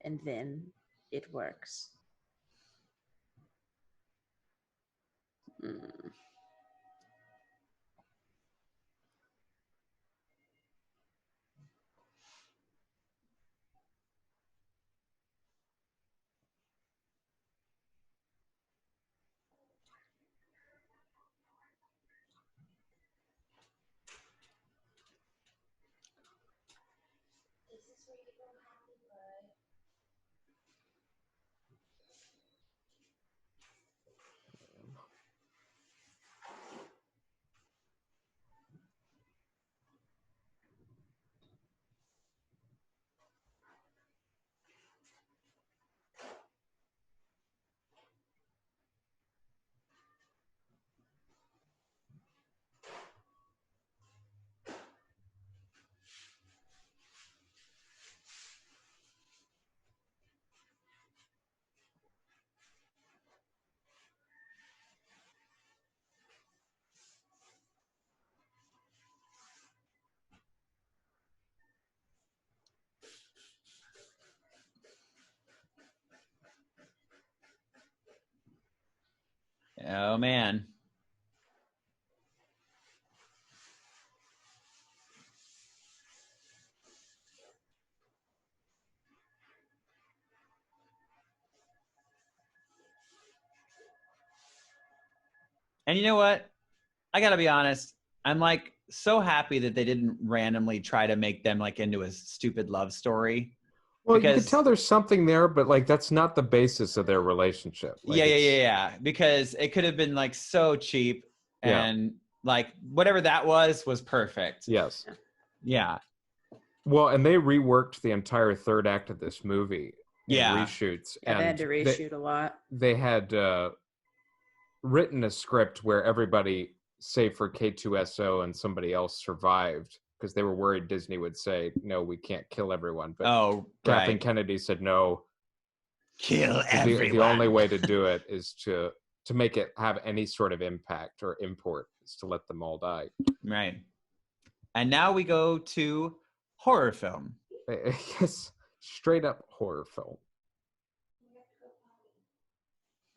and then it works. Mm. Oh, man. And you know what? I gotta be honest. I'm like so happy that they didn't randomly try to make them like into a stupid love story. Well, you can Because- tell there's something there, but like that's not the basis of their relationship. Like, yeah. Because it could have been like so cheap, and like whatever that was perfect. Yes. Yeah. Well, and they reworked the entire third act of this movie in Yeah. reshoots. Yeah, they had to and reshoot a lot. They had written a script where everybody, save for K2SO and somebody else, survived because they were worried Disney would say, no, we can't kill everyone. But Kathleen Kennedy said, no, kill everyone. The only way to do it is to make it have any sort of impact or import is to let them all die. Right. And now we go to horror film. Yes, straight up horror film.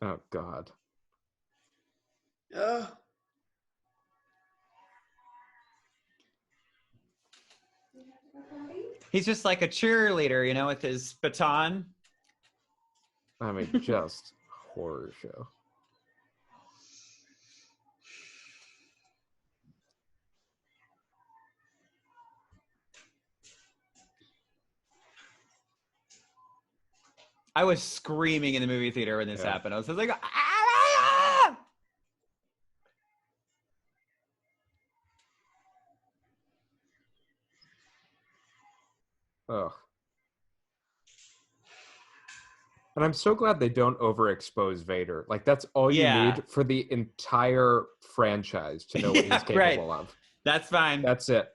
Oh, God. He's just like a cheerleader, you know, with his baton. I mean, just horror show. I was screaming in the movie theater when this happened. I was just like, ah! Ugh. And I'm so glad they don't overexpose Vader. Like, that's all you need for the entire franchise to know what he's capable of. That's fine. That's it.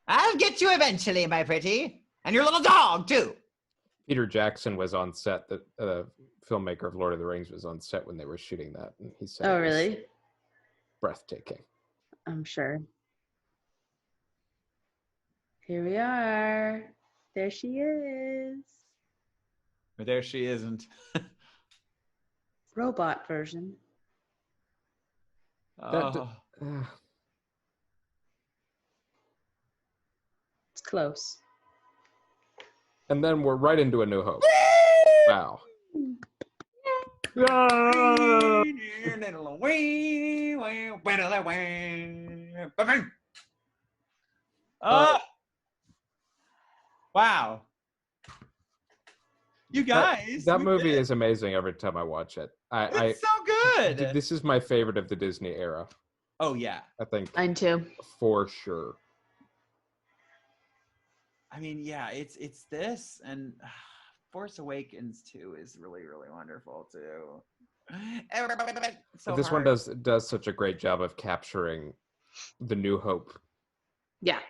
I'll get you eventually, my pretty. And your little dog, too. Peter Jackson was on set. The filmmaker of Lord of the Rings was on set when they were shooting that. And he said, "Oh, really? Breathtaking." I'm sure. Here we are. There she is. But there she isn't. Robot version. It's close. And then we're right into A New Hope. Wow. Wow. You guys. That movie is amazing every time I watch it. It's so good. This is my favorite of the Disney era. Oh, yeah. I think. Mine too. For sure. I mean, yeah, it's this, and Force Awakens too is really, really wonderful too. So this one does such a great job of capturing the New Hope Yeah.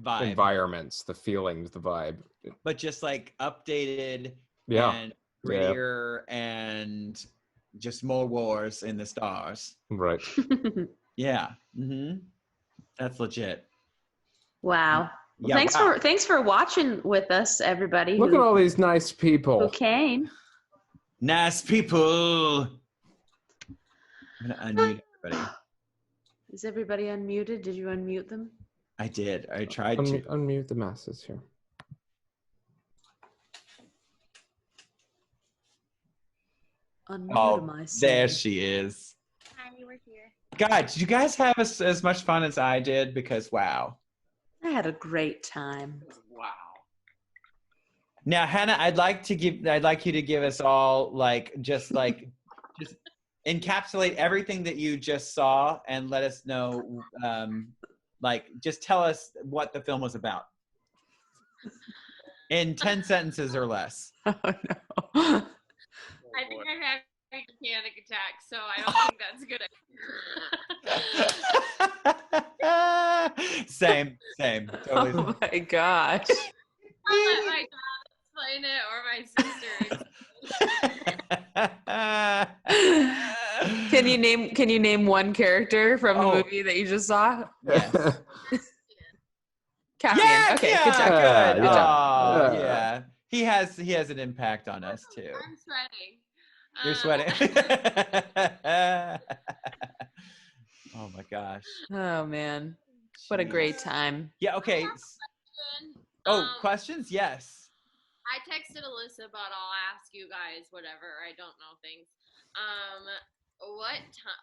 Vibe. environments, the feelings, the vibe. But just like updated Yeah. and grittier and just more wars in the stars. Right. Yeah. That's legit. Wow. Well, Yeah, thanks for watching with us, everybody. Look at all these nice who people. came. Nice people. I'm gonna unmute everybody. Is everybody unmuted? Did you unmute them? I did. I tried to. Unmute the masses here. Unmute myself. There she is. Hi, we're here. God, did you guys have as much fun as I did? Because wow. I had a great time. Wow. Now, Hannah, I'd like you to give us all just encapsulate everything that you just saw and let us know. Just tell us what the film was about in 10 sentences or less. Oh no. I think I'm having a panic attack, so I don't think that's good. Same. Totally. Oh my gosh. I'll let my dad explain it or my sister. Can you name one character from the movie that you just saw? Yes. Cassian. Yeah, Okay, yeah, good job. good. Good job. Oh, yeah. He has an impact on us too. I'm sweating. You're sweating. Oh my gosh. Oh man. What a great time. Yeah, okay. Questions? Yes. I texted Alyssa, but I'll ask you guys whatever. I don't know things.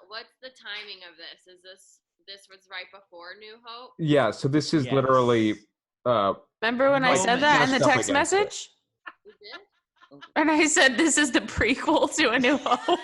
What's the timing of this? Is this was right before New Hope? Yeah, so this is literally Remember when I said that in the Stuff text against message? You did? And I said this is the prequel to A New Hope.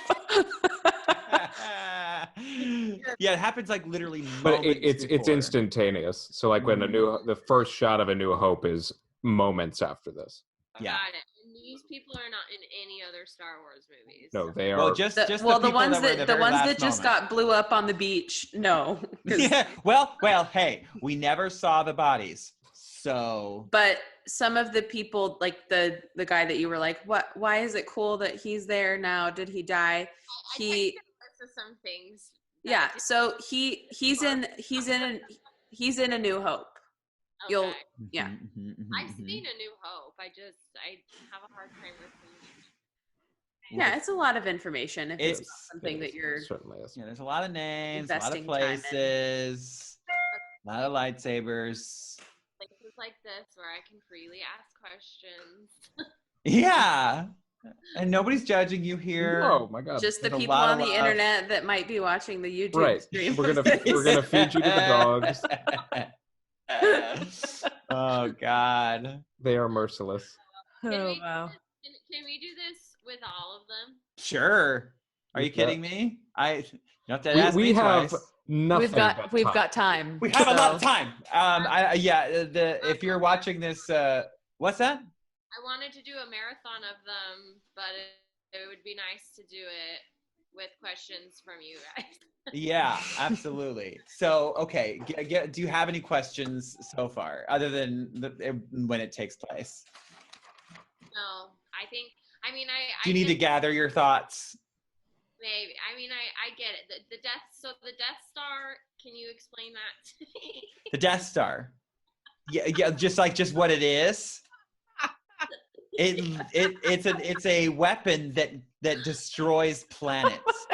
Yeah, it happens literally but moments it's before. instantaneous. So when the first shot of A New Hope is moments after this. Yeah. Got it. And these people are not in any other Star Wars movies. No, they are. Well, just the the people ones that were in that the the very ones last that just moment. got blew up on the beach. No. 'Cause- Yeah. Well, hey, we never saw the bodies. So But some of the people, like the guy that you were like, why is it cool that he's there now? Did he die? I texted Alyssa some things. Yeah, so he's in A New Hope. Okay. You'll yeah. I've seen A New Hope. I have a hard time with Yeah, it's a lot of information if it's, It's- not something that you're Certainly is. yeah, there's a lot of names, a lot of investing time in. places, a lot of lightsabers. places like this where I can freely ask questions. Yeah. And nobody's judging you here. Oh my god. just the There's a people lot on of the love. internet that might be watching the YouTube Right. stream. We're gonna feed you to the dogs. Oh God. They are merciless. Oh wow. Can we do this with all of them? Sure. Are you Yeah. kidding me? You have to ask We me have twice. nothing. We've got time. We have a lot of so- time. If you're watching this, what's that? I wanted to do a marathon of them, but it would be nice to do it with questions from you guys. Yeah, absolutely. So, okay, do you have any questions so far, other than when it takes place? No, I Do you need to gather your thoughts? maybe. I get it. The Death Star. Can you explain that to me? The Death Star. Yeah, just what it is. It's a weapon that destroys planets.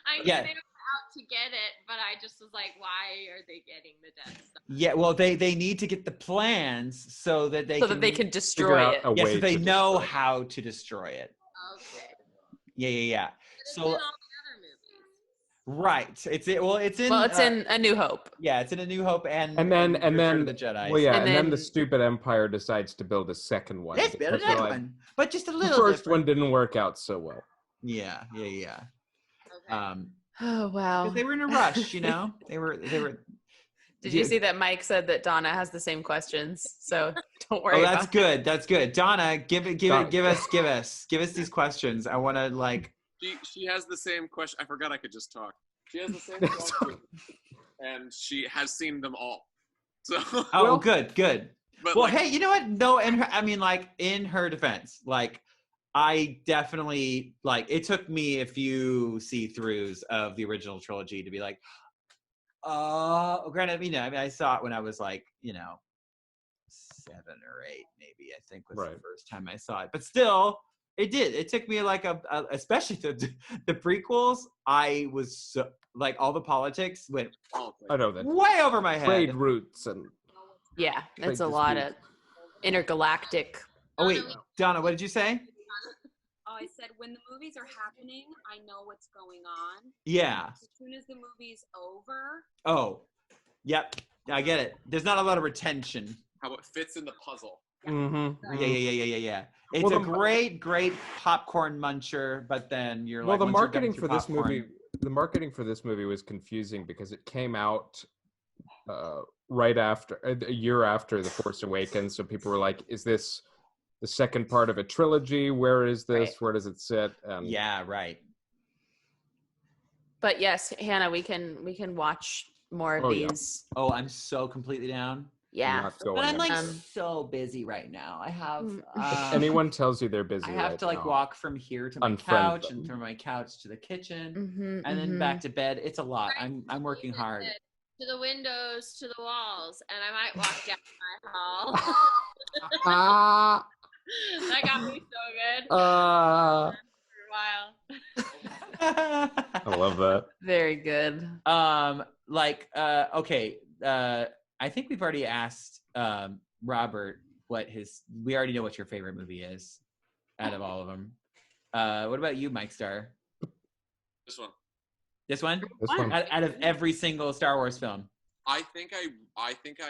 I knew Yeah. they were out to get it, but I just was like, why are they getting the Death Star? Yeah, well, they need to get the plans so that they they can destroy it. Yes, so they know how to destroy it. Okay. Yeah. But it's So in all the other movies. right, it's in in A New Hope. yeah, it's in A New Hope and then Return of the Jedi. Well, yeah, And and then the then- stupid Empire decides to build a second one. Let's build because they're another like, one, but just a The little. first different. one didn't work out so well. Yeah. Okay. Oh wow. Because they were in a rush, They were. Did you see that Mike said that Donna has the same questions? So don't worry Oh, about that's good. That's good. Donna, give us these questions. I want to She has the same question. I forgot I could just talk. She has the same trilogy, and she has seen them all. So. Oh, good. But Well, like, hey, you know what? No, in her defense, like, I definitely, like, it took me a few see-throughs of the original trilogy to be like, granted, I saw it when I was like, 7 or 8, maybe, I think was the first time I saw it. But still, it took me like especially the prequels. I was so, like, all the politics went I know that. way over my head. Trade routes and Yeah, that's a lot of intergalactic. Oh wait, Donna, what did you say? Oh, I said when the movies are happening, I know what's going on. Yeah. As soon as the movie's over. Oh, yep. I get it. There's not a lot of retention. How it fits in the puzzle. Mm-hmm. Yeah. It's a great popcorn muncher, but then you're like, the marketing for this movie, was confusing because it came out right after, a year after The Force Awakens. So people were like, is this the second part of a trilogy? Where is this? Right. Where does it sit? Yeah, right. But yes, Hannah, we can watch more of these. Yeah. Oh, I'm so completely down. Yeah. But I'm like so busy right now. I have if anyone tells you they're busy, I have to like walk from here to my couch and from my couch to the kitchen and then back to bed. It's a lot. I'm working hard. To the windows, to the walls, and I might walk down my hall. That got me so good. For a while. I love that. Very good. Okay. I think we've already asked Robert we already know what your favorite movie is out of all of them. What about you, Mike Star? This one. This one? Out of every single Star Wars film. I think I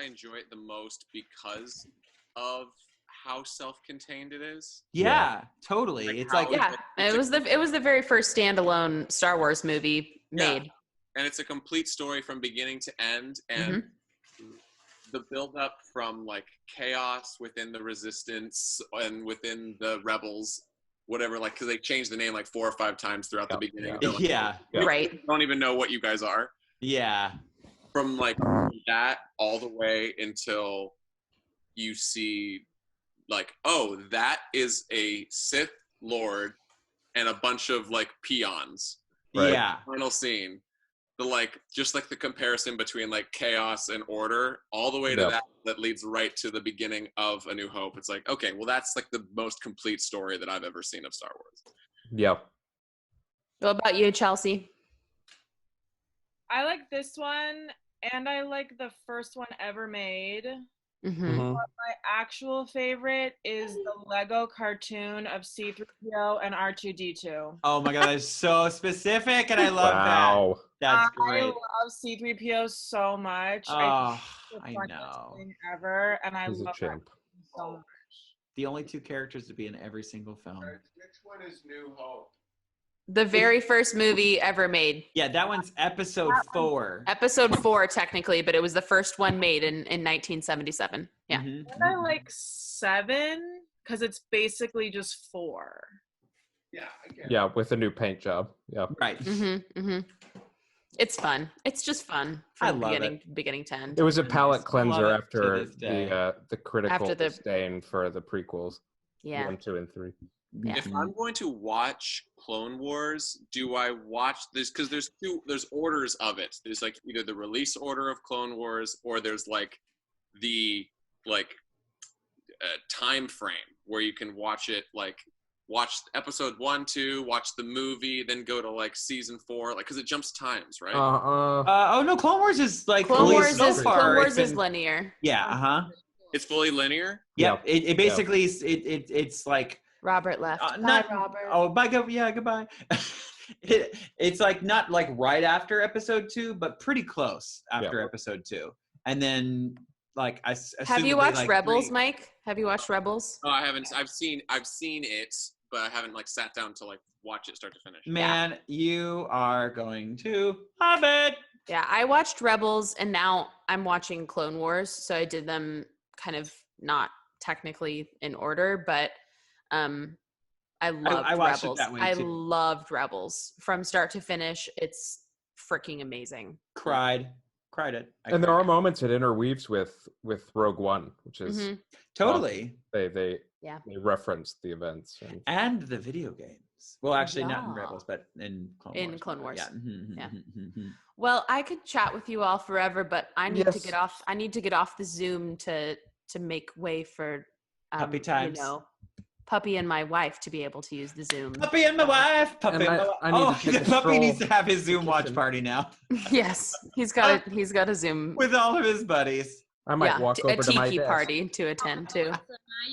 enjoy it the most because of how self-contained it is. Yeah. Totally. Like it was the very first standalone Star Wars movie made. And it's a complete story from beginning to end, and the build-up from like chaos within the Resistance and within the Rebels, whatever, like, because they changed the name like 4 or 5 times throughout the beginning. Like, right. Don't even know what you guys are. Yeah. From like that all the way until you see like, oh, that is a Sith Lord and a bunch of like peons. Right? Yeah. Final scene. Just the comparison between like chaos and order all the way to that leads right to the beginning of A New Hope. It's like, okay, well, that's like the most complete story that I've ever seen of Star Wars. Yep. What about you, Chelsea? I like this one, and I like the first one ever made. But my actual favorite is the Lego cartoon of C-3PO and R2-D2. Oh my god, that's so specific, and I love that. That's great. I love C-3PO so much. Oh, I know. Thing ever, and I love him so much. The only 2 characters to be in every single film. Which one is New Hope? The very first movie ever made. Yeah, that one's episode 4. Episode 4, technically, but it was the first one made in 1977. Yeah. And I like 7 because it's basically just 4. Yeah, I get it. Yeah, with a new paint job. Yeah. Right. It's fun. It's just fun from beginning to end. It was a palate cleanser after the critical disdain for the prequels. Yeah. 1, 2, and 3. Yeah. If I'm going to watch Clone Wars, do I watch this? Because there's orders of it. There's like either the release order of Clone Wars, or there's like the time frame where you can watch it, like watch episode 1, 2, watch the movie, then go to like season 4, like because it jumps times, right? Oh no, Clone Wars is like Clone Wars is linear. Yeah. It's fully linear. Yep. It basically it's like. Robert left. Bye, Robert. Oh, bye. Goodbye. It's like not like right after episode 2, but pretty close after episode 2, and then like I. Have you watched Rebels, Mike? Have you watched Rebels? Oh, I haven't. I've seen it, but I haven't like sat down to like watch it start to finish. Man, you are going to love it. Yeah, I watched Rebels, and now I'm watching Clone Wars. So I did them kind of not technically in order, but. I loved I watched Rebels. it that way I too. loved Rebels from start to finish. It's freaking amazing. Cried it. And there are moments it interweaves with Rogue One, which is totally they yeah, they reference the events and the video games. Well, actually, not in Rebels, but in Clone Wars. Yeah. Well, I could chat with you all forever, but I need to get off. I need to get off the Zoom to make way for puppy times. You know, Puppy and my wife to be able to use the Zoom. Puppy and my wife. Puppy. The puppy needs to have his Zoom watch party now. Yes, he's got a Zoom with all of his buddies. I might walk over to my tiki desk. party to attend too.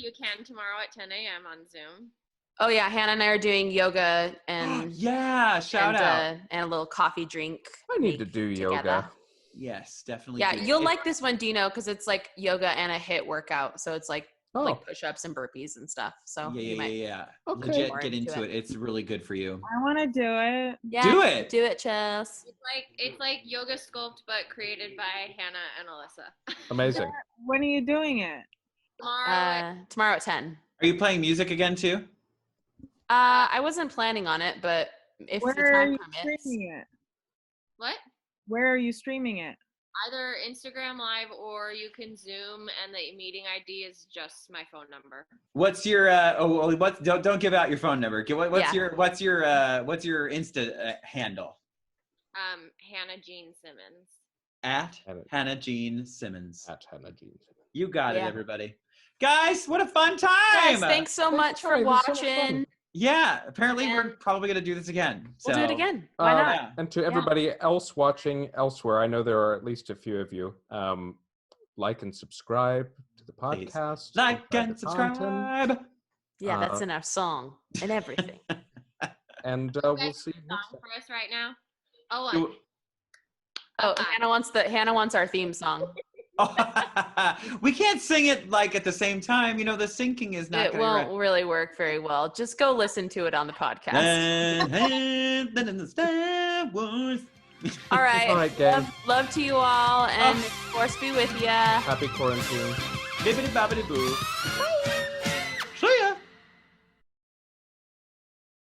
You can tomorrow at 10 a.m. on Zoom. Oh yeah, Hannah and I are doing yoga and shout out and a little coffee drink. I need to do yoga. Yes, definitely. Yeah, you'll like this one, Dino, because it's like yoga and a HIIT workout. So it's like push-ups and burpees and stuff. So yeah. Okay. Legit get into it. It's really good for you. I want to do it. Yeah, do it, Chess. It's like yoga sculpt, but created by Hannah and Alyssa. Amazing. When are you doing it? Tomorrow at 10. Are you playing music again too? I wasn't planning on it, but if the time permits. Streaming it? What? Where are you streaming it? Either Instagram Live or you can Zoom, and the meeting ID is just my phone number. What's your don't give out your phone number. What's your Insta handle? Hannah Jean Simmons. At Hannah Jean Simmons. At Hannah Jean Simmons. You got it, everybody. Guys, what a fun time! Guys, thanks so much for watching. Yeah, apparently we're probably going to do this again. We'll do it again. Why not? Yeah. And to everybody else watching elsewhere, I know there are at least a few of you. Like and subscribe to the podcast. Please. Like and subscribe. Yeah, that's in our song and everything. And we'll see you next time. For us right now. Hannah wants our theme song. We can't sing it like at the same time. You know, the syncing is not. It won't really work very well. Just go listen to it on the podcast. All right, gang. Love to you all, and force be with you. Happy quarantine. Bibbidi bobbidi boo. Bye.